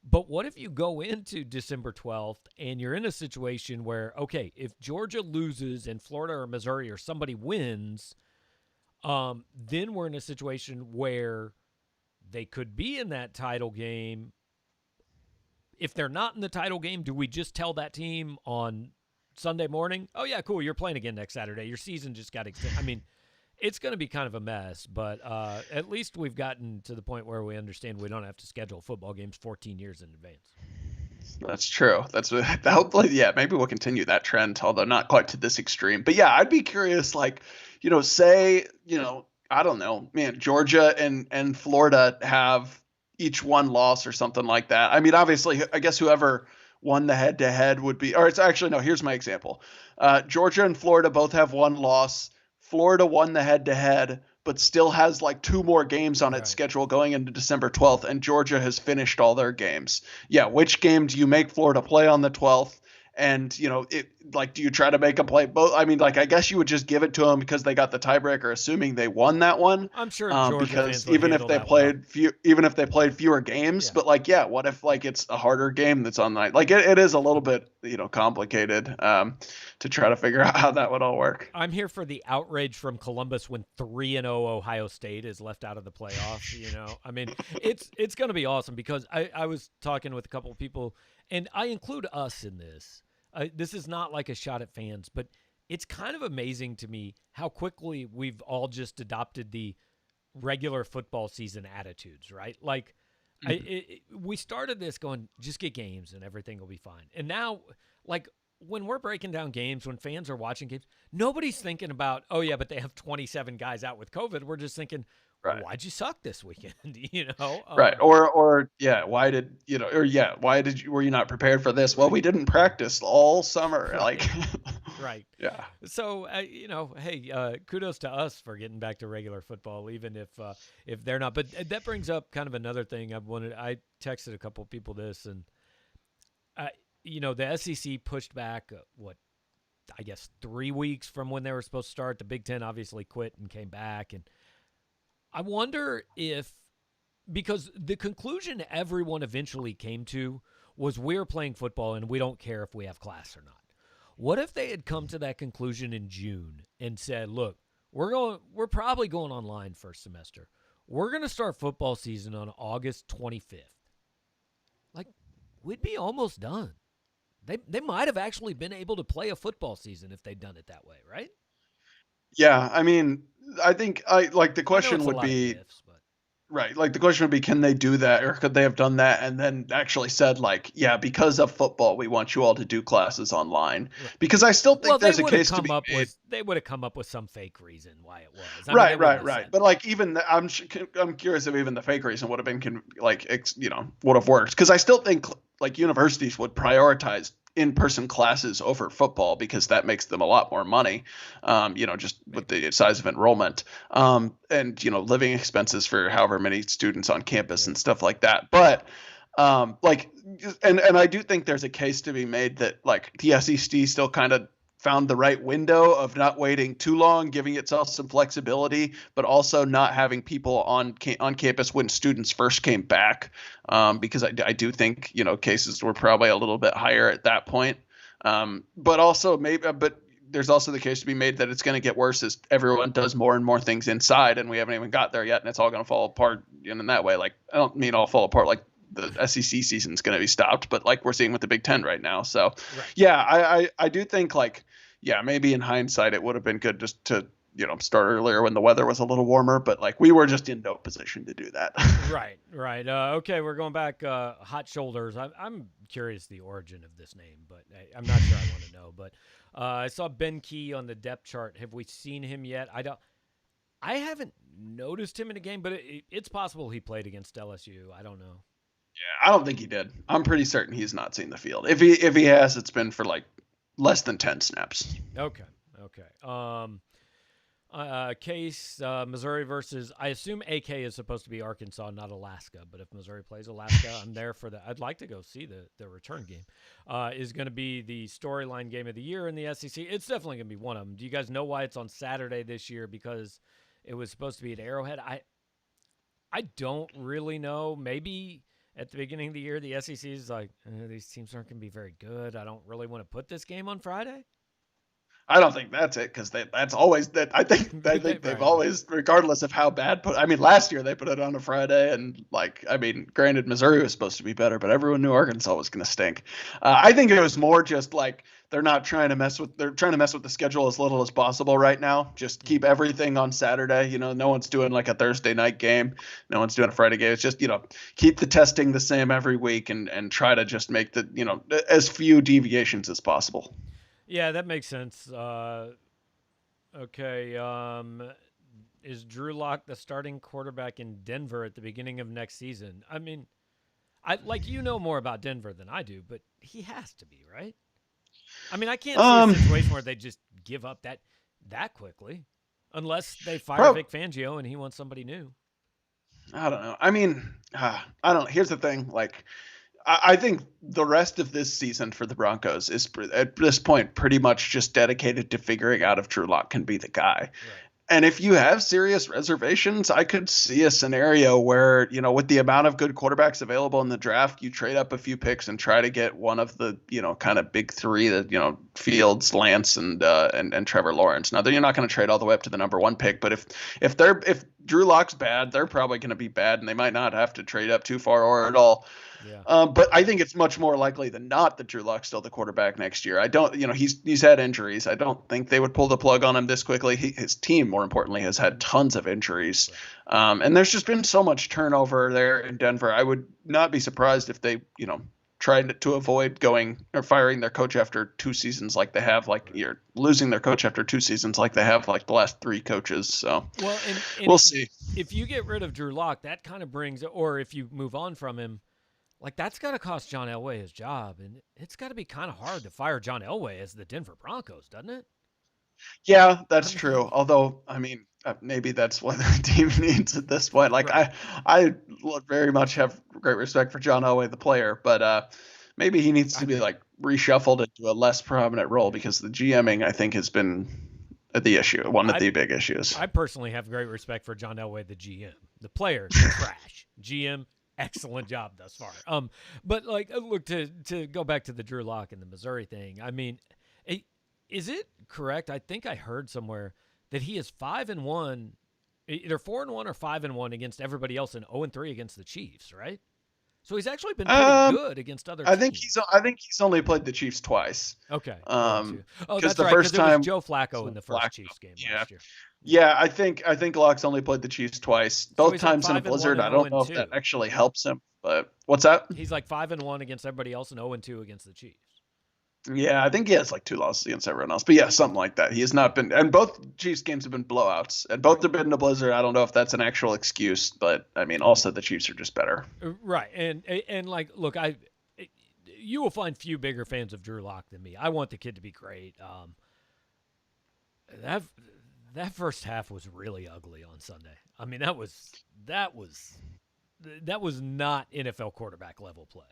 But what if you go into December 12th and you're in a situation where, okay, if Georgia loses and Florida or Missouri or somebody wins – then we're in a situation where they could be in that title game. If they're not in the title game, do we just tell that team on Sunday morning, oh, yeah, cool, you're playing again next Saturday. Your season just got extended. I mean, it's going to be kind of a mess, but at least we've gotten to the point where we understand we don't have to schedule football games 14 years in advance. That's true. That's hopefully, yeah, maybe we'll continue that trend, although not quite to this extreme. But yeah, I'd be curious, say, I don't know, man, Georgia and Florida have each one loss or something like that. I mean, obviously, I guess whoever won the head-to-head would be, or it's actually, no, here's my example. Georgia and Florida both have 1 loss. Florida won the head-to-head, but still has 2 more games on its schedule going into December 12th, and Georgia has finished all their games. Yeah, which game do you make Florida play on the 12th? And it like, do you try to make them play both? I mean, like, I guess you would just give it to them because they got the tiebreaker, assuming they won that one. I'm sure Georgia Because fans would handle that well. even if they played fewer games, Yeah. but like, yeah, what if like it's a harder game that's on night? Like, it is a little bit complicated to try to figure out how that would all work. I'm here for the outrage from Columbus when 3-0 Ohio State is left out of the playoff. I mean, it's going to be awesome because I was talking with a couple of people, and I include us in this. This is not like a shot at fans, but it's kind of amazing to me how quickly we've all just adopted the regular football season attitudes, right? Like, we started this going, just get games and everything will be fine. And now, like, when we're breaking down games, when fans are watching games, nobody's thinking about, oh, yeah, but they have 27 guys out with COVID. We're just thinking, Right. why'd you suck this weekend? Right. Or yeah, why did were you not prepared for this? Well, we didn't practice all summer. Right. Like, right. Yeah. So, hey, kudos to us for getting back to regular football, even if they're not. But that brings up kind of another thing I texted a couple of people this, and the SEC pushed back, I guess 3 weeks from when they were supposed to start. The Big Ten obviously quit and came back. And I wonder because the conclusion everyone eventually came to was we're playing football and we don't care if we have class or not. What if they had come to that conclusion in June and said, look, we're probably going online first semester. We're going to start football season on August 25th. Like, we'd be almost done. They might have actually been able to play a football season if they'd done it that way, right? Yeah, I mean, I think the I know question it's a would lot of be ifs, but right. Like, the question would be, can they do that, or could they have done that and then actually said, like, yeah, because of football, we want you all to do classes online? right. Because I still think Well, there's a case to be made. they would have come up with some fake reason why it was. I mean, Right. But like, even I'm curious if even the fake reason would have been would have worked. Because I still think like universities would prioritize in-person classes over football because that makes them a lot more money, just with the size of enrollment, and living expenses for however many students on campus and stuff like that. But and I do think there's a case to be made that like the SEC still kind of found the right window of not waiting too long, giving itself some flexibility, but also not having people on campus when students first came back, because I do think cases were probably a little bit higher at that point. But also but there's also the case to be made that it's going to get worse as everyone does more and more things inside, and we haven't even got there yet, and it's all going to fall apart in that way. Like, I don't mean all fall apart like the SEC season is going to be stopped, but like we're seeing with the Big Ten right now. So, right. Yeah, I do think like, yeah, maybe in hindsight it would have been good just to start earlier when the weather was a little warmer, but like we were just in no position to do that. Right. Okay, we're going back. Hot shoulders. I'm curious the origin of this name, but I'm not sure I want to know. But I saw Ben Key on the depth chart. Have we seen him yet? I haven't noticed him in a game, but it's possible he played against LSU. I don't know. Yeah, I don't think he did. I'm pretty certain he's not seen the field. If he has, it's been for like less than 10 snaps. Okay. Case Missouri versus, I assume AK is supposed to be Arkansas, not Alaska. But if Missouri plays Alaska, I'm there for that. I'd like to go see the return game. Is going to be the storyline game of the year in the SEC. It's definitely going to be one of them. Do you guys know why it's on Saturday this year? Because it was supposed to be at Arrowhead. I don't really know. Maybe at the beginning of the year, the SEC is like, these teams aren't going to be very good. I don't really want to put this game on Friday. I don't think that's it, because that's always that. I think they've always, regardless of how bad. Last year they put it on a Friday, and granted Missouri was supposed to be better, but everyone knew Arkansas was going to stink. I think it was more just like they're trying to mess with the schedule as little as possible right now. Just keep everything on Saturday. No one's doing like a Thursday night game. No one's doing a Friday game. It's just keep the testing the same every week and try to just make as few deviations as possible. Yeah, that makes sense. Okay. Is Drew Lock the starting quarterback in Denver at the beginning of next season? I mean, I more about Denver than I do, but he has to be, right? I mean, I can't see a situation where they just give up that quickly, unless they fire Vic Fangio and he wants somebody new. I don't know. I mean, I don't. Here's the thing, like, I think the rest of this season for the Broncos is at this point pretty much just dedicated to figuring out if Drew Lock can be the guy. Right. And if you have serious reservations, I could see a scenario where, with the amount of good quarterbacks available in the draft, you trade up a few picks and try to get one of the, kind of big three that, Fields, Lance, and Trevor Lawrence. Now, you're not going to trade all the way up to the number one pick, but if Drew Lock's bad, they're probably going to be bad, and they might not have to trade up too far or at all. Yeah. But I think it's much more likely than not that Drew Lock's still the quarterback next year. I don't, he's had injuries. I don't think they would pull the plug on him this quickly. His team, more importantly, has had tons of injuries. And there's just been so much turnover there in Denver. I would not be surprised if they, tried to avoid going or firing their coach after 2 seasons like they have, like you're losing their coach after 2 seasons like they have like the last 3 coaches. So and we'll see. If you get rid of Drew Lock, that kind of brings, or if you move on from him, like that's got to cost John Elway his job, and it's got to be kind of hard to fire John Elway as the Denver Broncos, doesn't it? Yeah, that's true. Although, maybe that's what the team needs at this point. Like, right. I very much have great respect for John Elway, the player, but maybe he needs to be like reshuffled into a less prominent role because the GMing, I think, has been the issue, one of the big issues. I personally have great respect for John Elway, the GM. The player, trash. GM, excellent job thus far. But like, look, to go back to the Drew Lock and the Missouri thing. I mean, is it correct? I think I heard somewhere that he is 5-1, either 4-1 or 5-1 against everybody else, and 0-3 against the Chiefs, right? So he's actually been pretty good against other teams. I think he's only played the Chiefs twice. Okay. Because the first time it was Joe Flacco in the first Chiefs game last year. Yeah, I think Locke's only played the Chiefs twice. Both times in a blizzard. I don't know if that actually helps him, but what's that? He's like 5-1 against everybody else and 0-2 against the Chiefs. Yeah, I think he has like 2 losses against everyone else. But yeah, something like that. He has not been, and both Chiefs games have been blowouts, and both have been in a blizzard. I don't know if that's an actual excuse, but I mean, also the Chiefs are just better. Right, and like, look, you will find few bigger fans of Drew Lock than me. I want the kid to be great. That first half was really ugly on Sunday. I mean, that was not NFL quarterback level play.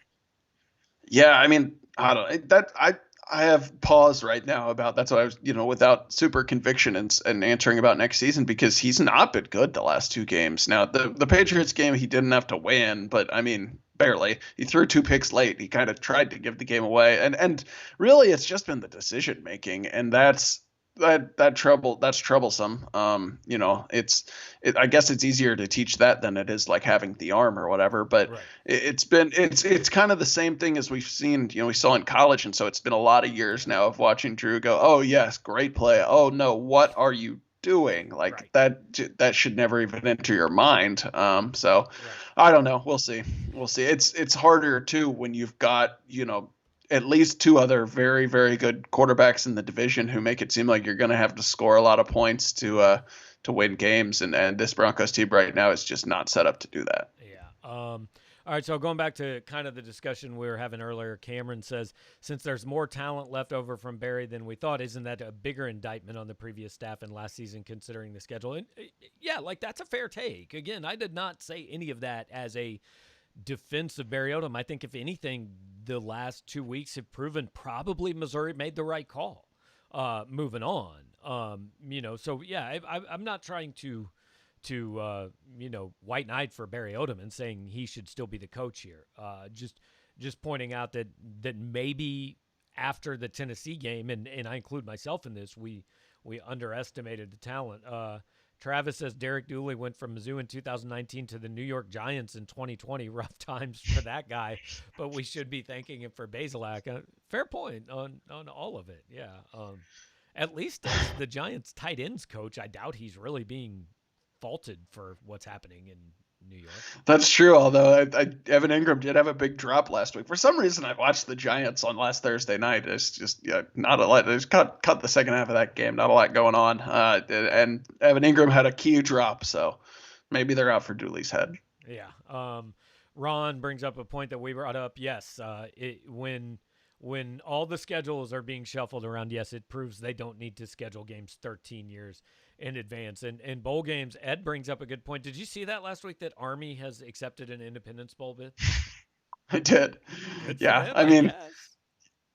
Yeah, I mean, I don't that I have pause right now about that's what I was, without super conviction and answering about next season because he's not been good the last 2 games. Now, the Patriots game he didn't have to win, but I mean, barely. He threw 2 picks late. He kind of tried to give the game away, and really it's just been the decision making, and that's troublesome. I guess it's easier to teach that than it is like having the arm or whatever, but right. It's kind of the same thing as we've seen, we saw in college. And so it's been a lot of years now of watching Drew go, oh yes, great play. Oh no, what are you doing? Like right. that should never even enter your mind. So right. I don't know. We'll see. It's harder too when you've got, at least 2 other very, very good quarterbacks in the division who make it seem like you're going to have to score a lot of points to win games. And this Broncos team right now is just not set up to do that. Yeah. All right. So going back to kind of the discussion we were having earlier, Cameron says, since there's more talent left over from Barry than we thought, isn't that a bigger indictment on the previous staff and last season considering the schedule? And yeah, like that's a fair take. Again, I did not say any of that as a defense of Barry Odom. I think if anything, the last 2 weeks have proven probably Missouri made the right call. Moving on, so yeah, I'm not trying to white knight for Barry Odom and saying he should still be the coach here. Just pointing out that maybe after the Tennessee game, and I include myself in this, we underestimated the talent. Travis says Derek Dooley went from Mizzou in 2019 to the New York Giants in 2020. Rough times for that guy, but we should be thanking him for Bazelak. Fair point on all of it. Yeah. At least as the Giants tight ends coach, I doubt he's really being faulted for what's happening in New York. That's true. Although Evan Ingram did have a big drop last week. For some reason, I watched the Giants on last Thursday night. It's just not a lot. There's cut the second half of that game. Not a lot going on. And Evan Ingram had a key drop, so maybe they're out for Dooley's head. Yeah. Ron brings up a point that we brought up. Yes. When all the schedules are being shuffled around, yes, it proves they don't need to schedule games 13 years in advance. And bowl games, Ed brings up a good point. Did you see that last week that Army has accepted an Independence Bowl bid? I did. Good for Yeah, them, I I mean, guess.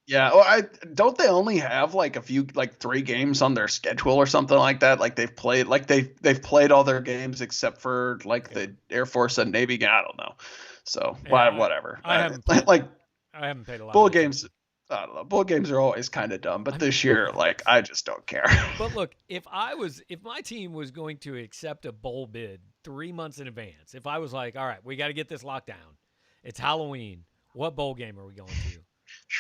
yeah. Well, I don't they only have like a few, like 3 games on their schedule or something like that. Like they've played all their games except for like Yeah. the Air Force and Navy game. I don't know. So Yeah, whatever. I haven't played. Like I haven't paid a lot of bowl games. attention. I don't know. Bowl games are always kind of dumb, I but mean, this year, like, I just don't care. but look, if my team was going to accept a bowl bid 3 months in advance, if I was like, all right, we got to get this locked down. It's Halloween. What bowl game are we going to?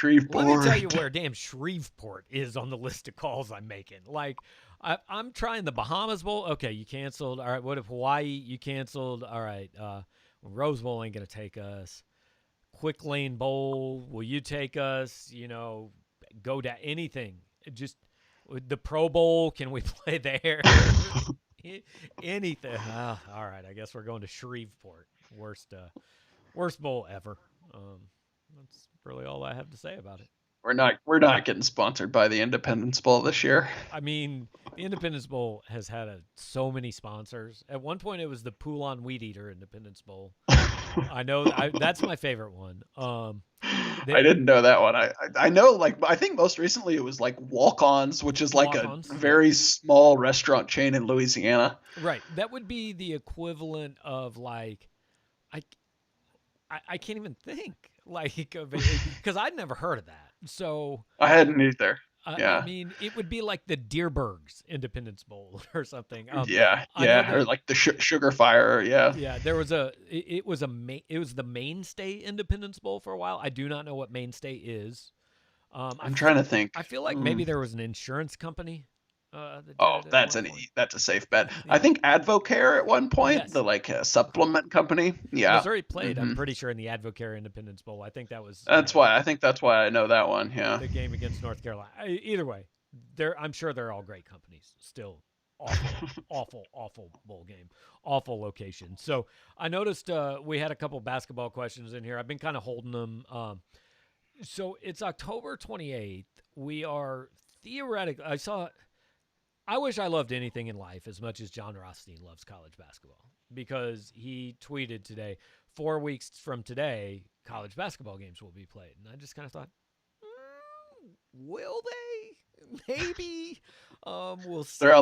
Let me tell you Shreveport. where damn Shreveport is on the list of calls I'm making. Like, I'm trying the Bahamas Bowl. Okay, you canceled. All right, what if Hawaii? You canceled. All right, Rose Bowl ain't gonna take us. Quick Lane Bowl, will you take us? Go to anything. Just the Pro Bowl, can we play there? Anything. All right, I guess we're going to Shreveport. Worst bowl ever. That's really all I have to say about it. We're not getting sponsored by the Independence Bowl this year. I mean, the Independence Bowl has had so many sponsors. At one point, it was the Poulon Weed Eater Independence Bowl. I know that's my favorite one. I didn't know that one. I know, like, I think most recently it was like Walk-Ons, which is like a Walk-Ons, very small restaurant chain in Louisiana. right. That would be the equivalent of like, I, I can't even think like of it because I'd never heard of that. So I hadn't either. I Yeah. mean, it would be like the Deerbergs Independence Bowl or something. Yeah, I know yeah, or that. like the Sugar Fire, yeah. Yeah, there was it was it was the Mainstay Independence Bowl for a while. I do not know what Mainstay is. I'm trying to think. I feel like maybe there was an insurance company that did Oh, it at one point. that's a safe bet. I Yeah. think Advocare at one point, Yes. the like supplement company. Yeah. Missouri played, I'm hmm pretty sure, in the Advocare Independence Bowl. I think that was That's why I know that one. Yeah. the game against North Carolina. Either way, I'm sure they're all great companies. Still awful bowl game, awful location. So I noticed we had a couple basketball questions in here. I've been kind of holding them. So it's October 28th. We are theoretically. I wish I loved anything in life as much as John Rothstein loves college basketball because he tweeted today, 4 weeks from today, college basketball games will be played. And I just kind of thought, will they? Maybe. We'll see. They're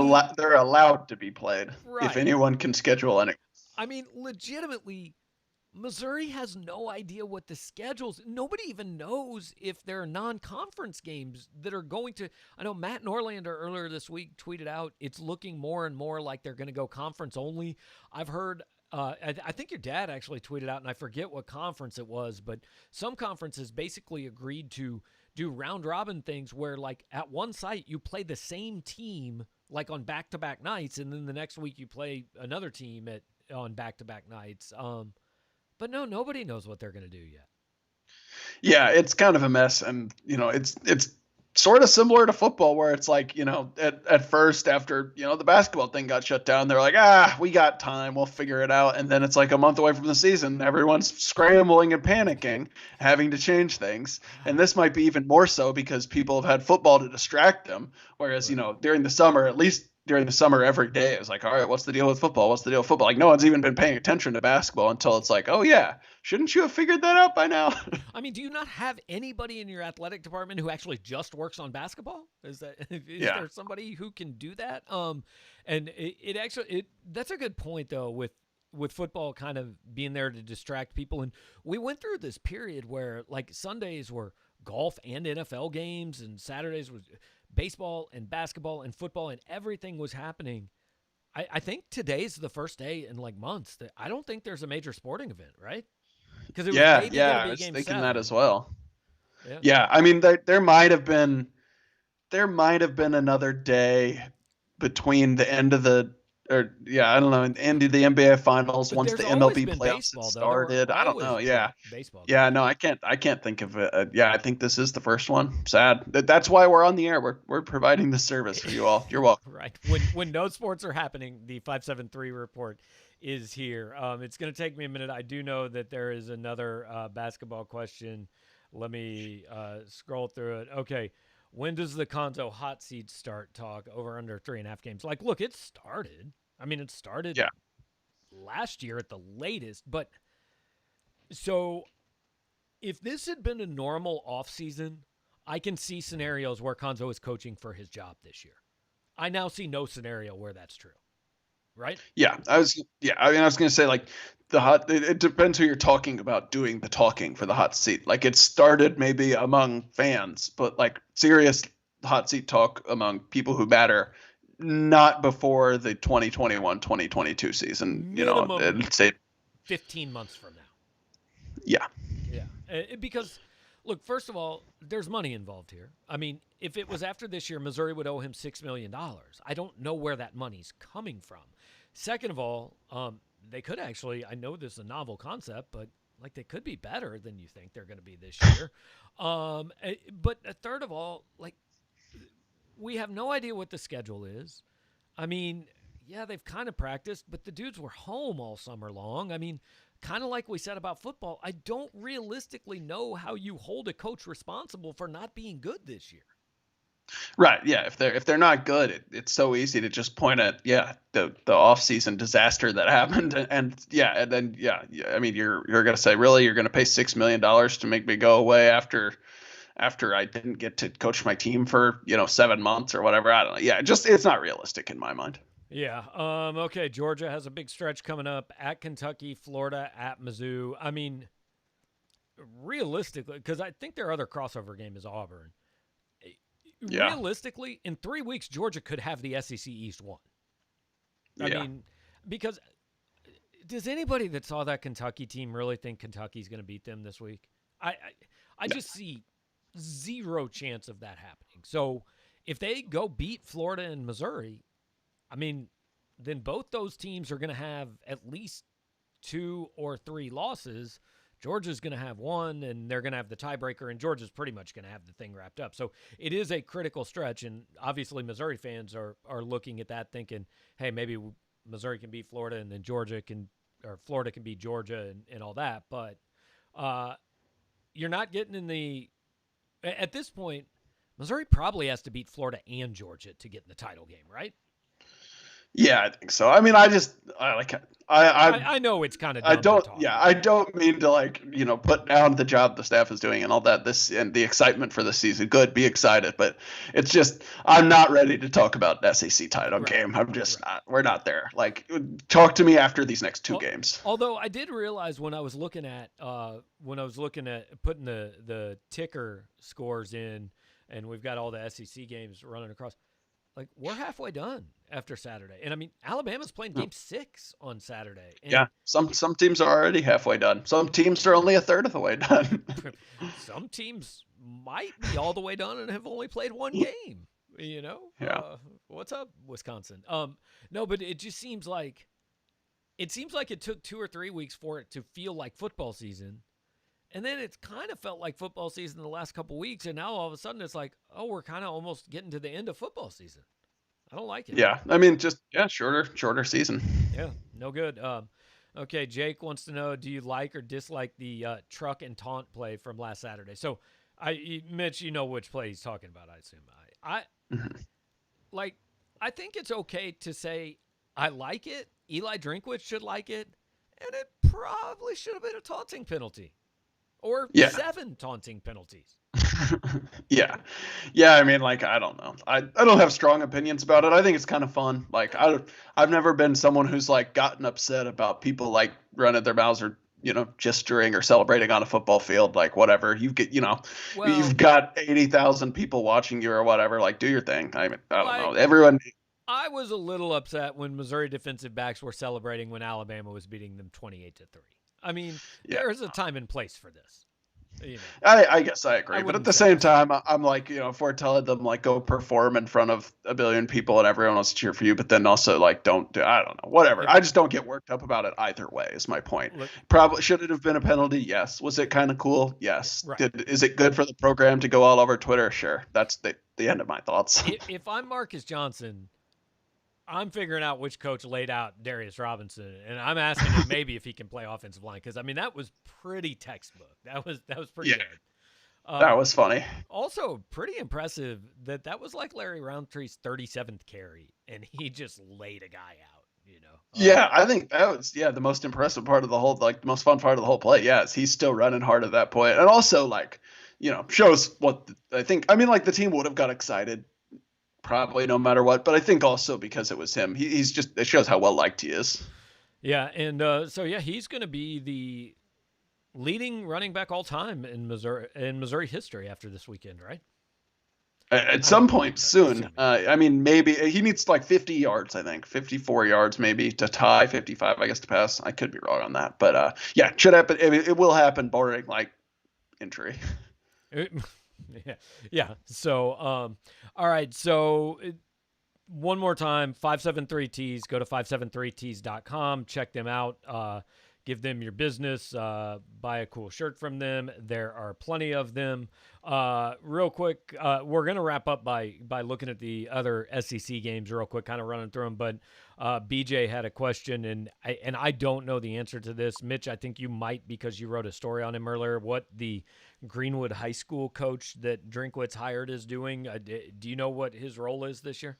allowed to be played if Right. anyone can schedule any. I mean, legitimately, Missouri has no idea what the schedules. Nobody even knows if there are non-conference games that are going to. I know Matt Norlander earlier this week tweeted out it's looking more and more like they're going to go conference only. I've heard. I think your dad actually tweeted out, and I forget what conference it was, but some conferences basically agreed to do round robin things where, like, at one site you play the same team like on back-to-back nights, and then the next week you play another team on back-to-back nights. But no, nobody knows what they're going to do yet. Yeah, it's kind of a mess, and it's sort of similar to football, where it's like, at first, after the basketball thing got shut down, they're like, we got time, we'll figure it out, and then it's like a month away from the season, everyone's scrambling and panicking, having to change things, and this might be even more so because people have had football to distract them, whereas during the summer, at least during the summer, every day it was like, all right, what's the deal with football? What's the deal with football? Like, no one's even been paying attention to basketball until it's like, oh yeah, shouldn't you have figured that out by now? I mean, do you not have anybody in your athletic department who actually just works on basketball? Is there somebody who can do that? And it actually that's a good point though with football kind of being there to distract people. And we went through this period where like Sundays were golf and NFL games, and Saturdays was baseball and basketball and football, and everything was happening. I think today's the first day in like months that I don't think there's a major sporting event, right? Because it was maybe going to be I was game thinking 7. that as well. Yeah. Yeah, I mean, there might have been another day between the end of the I don't know, end of the NBA finals But once there's the always MLB been playoffs had baseball, though. There were started. I don't always know. Yeah. baseball Yeah, games. no, I can't think of it. Yeah, I think this is the first one. Sad. That's why we're on the air. We're providing this service for you all. You're welcome. Right. When no sports are happening, the 573 report is here. It's going to take me a minute. I do know that there is another basketball question. Let me scroll through it. Okay. When does the Konzo hot seat start talk? Over under 3.5 games. Like, look, it started. I mean, it started last year at the latest. But so If this had been a normal offseason, I can see scenarios where Konzo is coaching for his job this year. I now see no scenario where that's true. Right? Yeah, I was going to say, like, it depends who you're talking about doing the talking for the hot seat. Like, it started maybe among fans, but like serious hot seat talk among people who matter, not before the 2021-2022 season. Minimum say 15 months from now. Yeah. Because, look, first of all, there's money involved here. I mean, if it was after this year, Missouri would owe him $6 million. I don't know where that money's coming from. Second of all, they could actually, I know this is a novel concept, but like they could be better than you think they're going to be this year. But third of all, like we have no idea what the schedule is. I mean, yeah, they've kind of practiced, but the dudes were home all summer long. I mean, kind of like we said about football, I don't realistically know how you hold a coach responsible for not being good this year. Right. Yeah. If they're not good, it's so easy to just point at the offseason disaster that happened, and then I mean you're gonna say, really, you're gonna pay $6 million to make me go away after I didn't get to coach my team for 7 months or whatever. I don't know. Yeah, it's not realistic in my mind. Yeah. Okay. Georgia has a big stretch coming up at Kentucky, Florida, at Mizzou. I mean, realistically, because I think their other crossover game is Auburn. Yeah. Realistically, in 3 weeks, Georgia could have the SEC East won. I mean, because does anybody that saw that Kentucky team really think Kentucky's going to beat them this week? I just see zero chance of that happening. So if they go beat Florida and Missouri, I mean, then both those teams are going to have at least 2 or 3 losses. Georgia's going to have 1, and they're going to have the tiebreaker, and Georgia's pretty much going to have the thing wrapped up. So it is a critical stretch, and obviously Missouri fans are looking at that thinking, hey, maybe Missouri can beat Florida, and then Florida can beat Georgia and all that. But you're not getting at this point, Missouri probably has to beat Florida and Georgia to get in the title game, right? Yeah, I think so. I mean, I know it's kind of dumb to talk. I don't mean to put down the job the staff is doing and all that. This and the excitement for the season. Good, be excited, but it's just I'm not ready to talk about SEC title game. I'm just not. We're not there. Like, talk to me after these next 2 games. Although I did realize when I was looking at putting the ticker scores in, and we've got all the SEC games running across. Like, we're halfway done after Saturday. And, I mean, Alabama's playing Game 6 on Saturday. And yeah, some teams are already halfway done. Some teams are only a third of the way done. Some teams might be all the way done and have only played 1 game, Yeah. What's up, Wisconsin? No, but it just seems like it took 2 or 3 weeks for it to feel like football season. And then it's kind of felt like football season the last couple weeks, and now all of a sudden it's like, oh, we're kind of almost getting to the end of football season. I don't like it. Yeah, I mean, shorter season. Yeah, no good. Okay, Jake wants to know, do you like or dislike the truck and taunt play from last Saturday? So, Mitch, you know which play he's talking about, I assume. I think it's okay to say I like it. Eli Drinkwitz should like it, and it probably should have been a taunting penalty. Or 7 taunting penalties. Yeah. I mean, like, I don't know. I don't have strong opinions about it. I think it's kind of fun. Like, I've never been someone who's like gotten upset about people like running their mouths or gesturing or celebrating on a football field. Like, whatever you've got 80,000 people watching you or whatever. Like, do your thing. I mean, I don't know. Everyone. I was a little upset when Missouri defensive backs were celebrating when Alabama was beating them 28-3. I mean, there is a time and place for this. I guess I agree, but at the same time, I'm like, if we're telling them like go perform in front of 1 billion people and everyone wants to cheer for you, but then also like I don't know, whatever. I just don't get worked up about it either way. Is my point. Probably should it have been a penalty? Yes. Was it kind of cool? Yes. Right. Is it good for the program to go all over Twitter? Sure. That's the end of my thoughts. If I'm Marcus Johnson, I'm figuring out which coach laid out Darius Robinson, and I'm asking him maybe if he can play offensive line, because I mean that was pretty textbook. That was pretty good. That was funny. Also, pretty impressive that was like Larry Roundtree's 37th carry, and he just laid a guy out. Yeah, I think that was the most impressive part of the whole, like the most fun part of the whole play. Yeah, is he's still running hard at that point, and also like shows what I think. I mean, like the team would have got excited probably no matter what, but I think also because it was him, he's just it shows how well liked he is. Yeah, and he's going to be the leading running back all time in Missouri history after this weekend, right? At some point soon. I mean, maybe he needs like 50 yards, I think 54 yards, maybe to tie 55, I guess, to pass. I could be wrong on that, but yeah, should happen. It will happen, barring like injury. Yeah. So, all right. So, one more time, 573Ts. Go to 573Ts.com. Check them out. Give them your business. Buy a cool shirt from them. There are plenty of them. Real quick, we're going to wrap up by looking at the other SEC games real quick, kind of running through them. But BJ had a question, and I don't know the answer to this. Mitch, I think you might because you wrote a story on him earlier. What the Greenwood High School coach that Drinkwitz hired is doing? Do you know what his role is this year?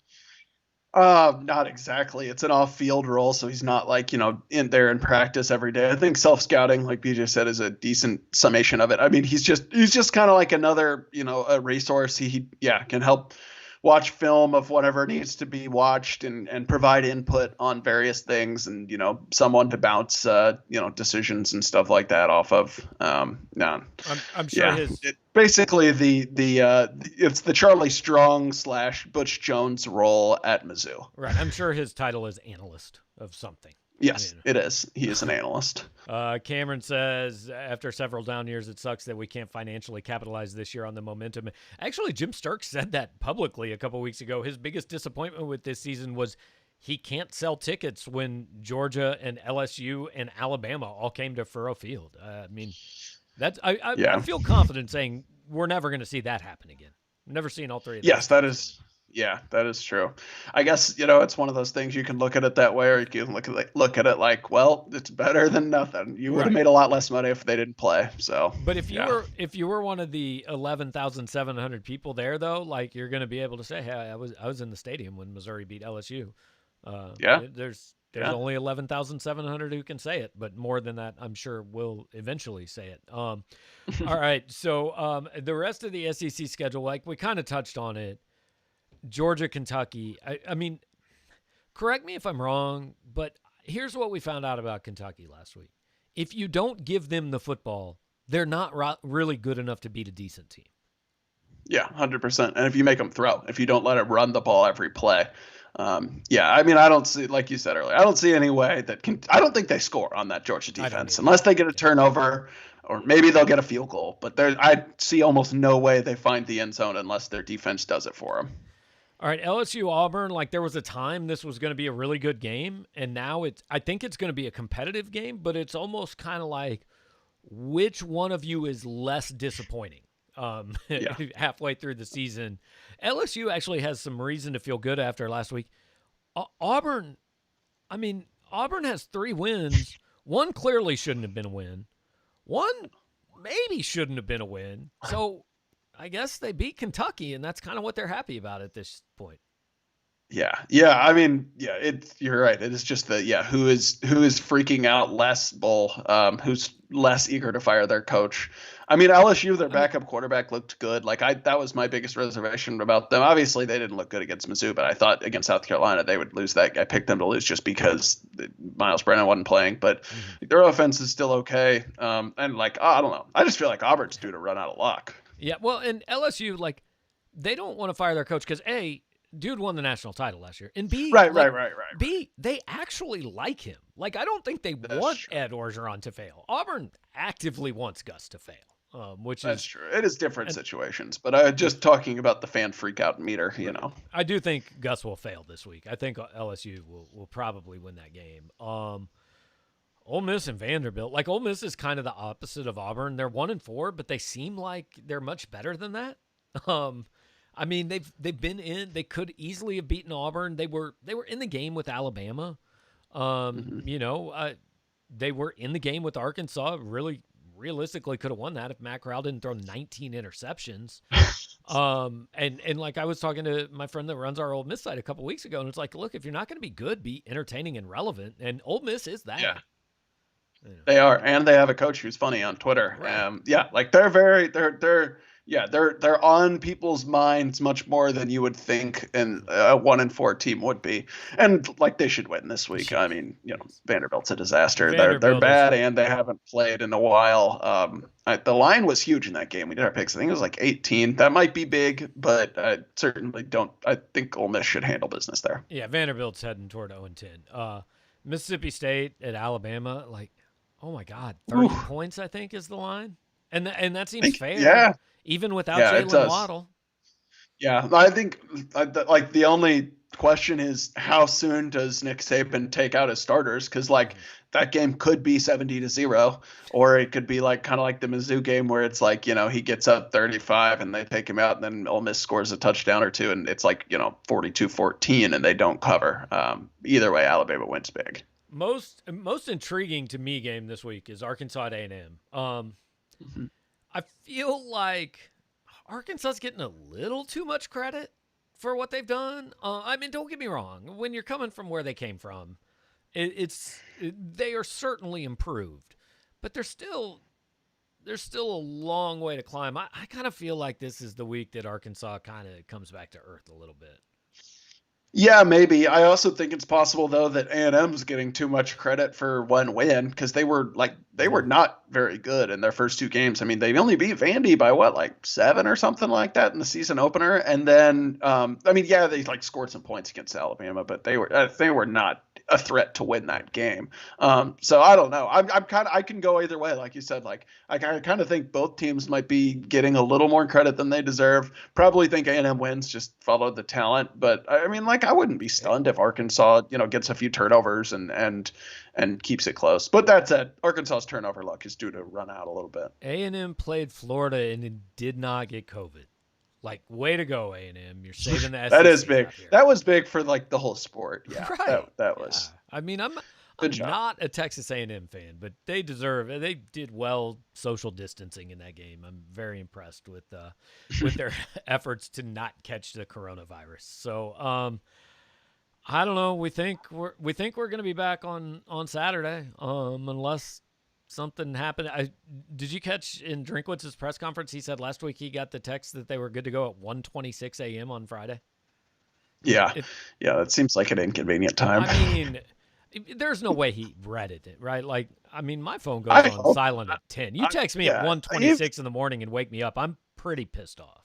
Not exactly. It's an off-field role, so he's not like, in there in practice every day. I think self-scouting, like BJ said, is a decent summation of it. I mean, he's just kind of like another, a resource. He can help watch film of whatever needs to be watched and provide input on various things and, someone to bounce, decisions and stuff like that off of. No, I'm sure basically it's the Charlie Strong / Butch Jones role at Mizzou. Right. I'm sure his title is analyst of something. Yes, it is. He is an analyst. Cameron says, after several down years, it sucks that we can't financially capitalize this year on the momentum. Actually, Jim Sturck said that publicly a couple weeks ago. His biggest disappointment with this season was he can't sell tickets when Georgia and LSU and Alabama all came to Furrow Field. I mean, I feel confident saying we're never going to see that happen again. I've never seen all three of them. Yes, that is. Yeah, that is true. I guess, it's one of those things you can look at it that way, or you can look at it like, well, it's better than nothing. You would have made a lot less money if they didn't play. So, but if you were one of the 11,700 people there, though, like you're going to be able to say, hey, I was in the stadium when Missouri beat LSU. There's only 11,700 who can say it, but more than that, I'm sure will eventually say it. All right, so the rest of the SEC schedule, like we kind of touched on it. Georgia, Kentucky. I mean, correct me if I'm wrong, but here's what we found out about Kentucky last week. If you don't give them the football, they're not really good enough to beat a decent team. Yeah, 100%. And if you make them throw, if you don't let it run the ball every play. I mean, I don't see, like you said earlier, I don't see any way I don't think they score on that Georgia defense unless they get a turnover or maybe they'll get a field goal. But I see almost no way they find the end zone unless their defense does it for them. All right, LSU Auburn, like there was a time this was going to be a really good game, and now I think it's going to be a competitive game, but it's almost kind of like which one of you is less disappointing halfway through the season. LSU actually has some reason to feel good after last week. Auburn has 3 wins. One clearly shouldn't have been a win. One maybe shouldn't have been a win. So I guess they beat Kentucky, and that's kind of what they're happy about at this point. Yeah. I mean, you're right. It is just who is freaking out less bowl, who's less eager to fire their coach. I mean, LSU, their backup quarterback looked good. Like that was my biggest reservation about them. Obviously, they didn't look good against Mizzou, but I thought against South Carolina they would lose that. I picked them to lose just because Miles Brennan wasn't playing, but their offense is still okay. And I don't know. I just feel like Auburn's due to run out of luck. Yeah, well, and LSU, like, they don't want to fire their coach because, A, dude won the national title last year, and B, right. B, they actually like him. Like, I don't think they want Ed Orgeron to fail. Auburn actively wants Gus to fail, That's true. It is different situations, but I just talking about the fan freak out meter, I do think Gus will fail this week. I think LSU will probably win that game. Ole Miss and Vanderbilt. Like, Ole Miss is kind of the opposite of Auburn. They're 1-4, but they seem like they're much better than that. I mean, they've been in. They could easily have beaten Auburn. They were in the game with Alabama. They were in the game with Arkansas. Really realistically could have won that if Matt Corral didn't throw 19 interceptions. And like I was talking to my friend that runs our Ole Miss site a couple weeks ago, and it's like, look, if you're not going to be good, be entertaining and relevant. And Ole Miss is that. Yeah. You know. They are, and they have a coach who's funny on Twitter. Right. Yeah, like they're on people's minds much more than you would think, and a 1-4 team would be. And like they should win this week. I mean, Vanderbilt's a disaster. They're bad, and they haven't played in a while. The line was huge in that game. We did our picks. I think it was like 18. That might be big, but I certainly don't. I think Ole Miss should handle business there. Yeah, Vanderbilt's heading toward 0-10. Mississippi State at Alabama, like. Oh my God, 30 points I think is the line, and that seems fair. Yeah, even without Jalen Waddle. Yeah, I think like the only question is how soon does Nick Saban take out his starters? Because like that game could be 70-0, or it could be like kind of like the Mizzou game where it's like he gets up 35 and they take him out, and then Ole Miss scores a touchdown or two, and it's like 42-14 and they don't cover. Either way, Alabama wins big. Most intriguing to me game this week is Arkansas at A&M. I feel like Arkansas's getting a little too much credit for what they've done. I mean, don't get me wrong. When you're coming from where they came from, they are certainly improved, but there's still a long way to climb. I kind of feel like this is the week that Arkansas kind of comes back to earth a little bit. Yeah, maybe. I also think it's possible though that A&M's getting too much credit for one win because they were not very good in their first two games. I mean, they only beat Vandy by like 7 or something like that in the season opener, and then they like scored some points against Alabama, but they were not a threat to win that game. So I don't know. I can go either way, like you said. Like I kind of think both teams might be getting a little more credit than they deserve. Probably think A&M wins, just follow the talent. But I mean, like I wouldn't be stunned if Arkansas, gets a few turnovers and keeps it close. But that said, Arkansas's turnover luck is due to run out a little bit. A&M played Florida and it did not get COVID. Like, way to go, A&M. You're saving the SEC. That is big. That was big for, like, the whole sport. Yeah, right. that was. I mean, I'm not a Texas A&M fan, but they did well social distancing in that game. I'm very impressed with their efforts to not catch the coronavirus. So, I don't know. We think we're going to be back on Saturday, unless something happened. Did you catch in Drinkwitz's press conference? He said last week he got the text that they were good to go at 1:26 a.m. on Friday. Yeah, that seems like an inconvenient time. I mean, there's no way he read it, right? Like, I mean, my phone goes on silent at 10. You text me at 1:26 in the morning and wake me up, I'm pretty pissed off.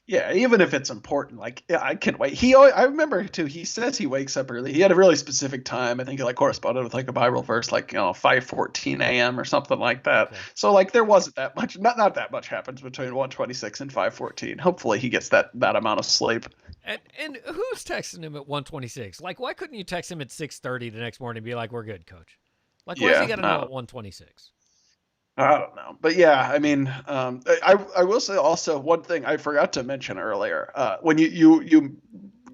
Yeah, even if it's important, like, yeah, I can't wait. I remember too. He says he wakes up early. He had a really specific time. I think he like corresponded with like a Bible verse, like 5:14 a.m. or something like that. Okay. So like there wasn't that much. Not that much happens between 1:26 and 5:14. Hopefully he gets that amount of sleep. And who's texting him at 1:26? Like, why couldn't you text him at 6:30 the next morning and be like, "We're good, coach"? Like, why does he got to know at 1:26? I don't know. But yeah, I mean, I will say also one thing I forgot to mention earlier. When you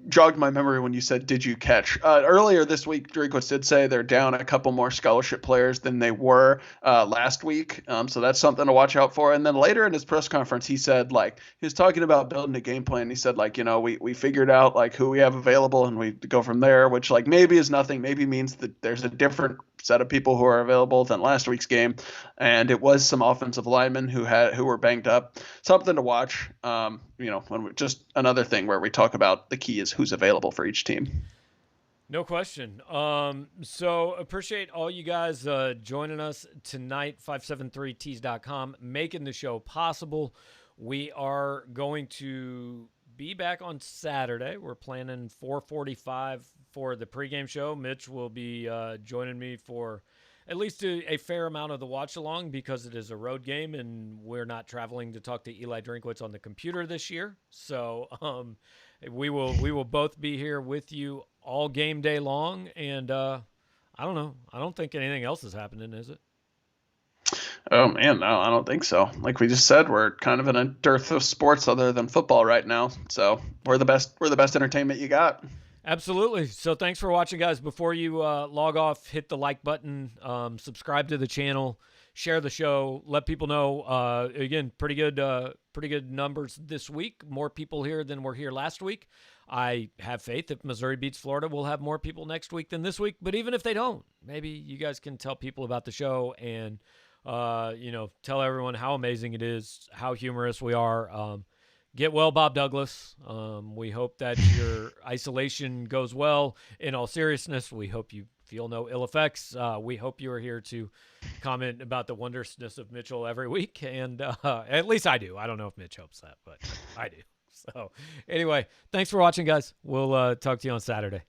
jogged my memory when you said, did you catch? Earlier this week, Drinkwitz did say they're down a couple more scholarship players than they were last week. So that's something to watch out for. And then later in his press conference, he said, like, he was talking about building a game plan. He said, like, we figured out, like, who we have available and we go from there, which, like, maybe is nothing. Maybe means that there's a different set of people who are available than last week's game, and it was some offensive linemen who were banged up. Something to watch. Just another thing where we talk about the key is who's available for each team. No question. So appreciate all you guys joining us tonight. 573tees.com, making the show possible. We are going to be back on Saturday. We're planning 4:45 for the pregame show. Mitch will be joining me for at least a fair amount of the watch along because it is a road game and we're not traveling to talk to Eli Drinkwitz on the computer this year. So we will both be here with you all game day long. And I don't know. I don't think anything else is happening, is it? Oh man, no, I don't think so. Like we just said, we're kind of in a dearth of sports other than football right now. So we're the best entertainment you got. Absolutely. So thanks for watching, guys. Before you log off, hit the like button, subscribe to the channel, share the show, let people know. Again, pretty good numbers this week. More people here than were here last week. I have faith if Missouri beats Florida, we'll have more people next week than this week. But even if they don't, maybe you guys can tell people about the show and, tell everyone how amazing it is, how humorous we are. Get well, Bob Douglas. We hope that your isolation goes well. In all seriousness, we hope you feel no ill effects. We hope you are here to comment about the wondrousness of Mitchell every week. And at least I do. I don't know if Mitch hopes that, but I do. So anyway, thanks for watching, guys. We'll talk to you on Saturday.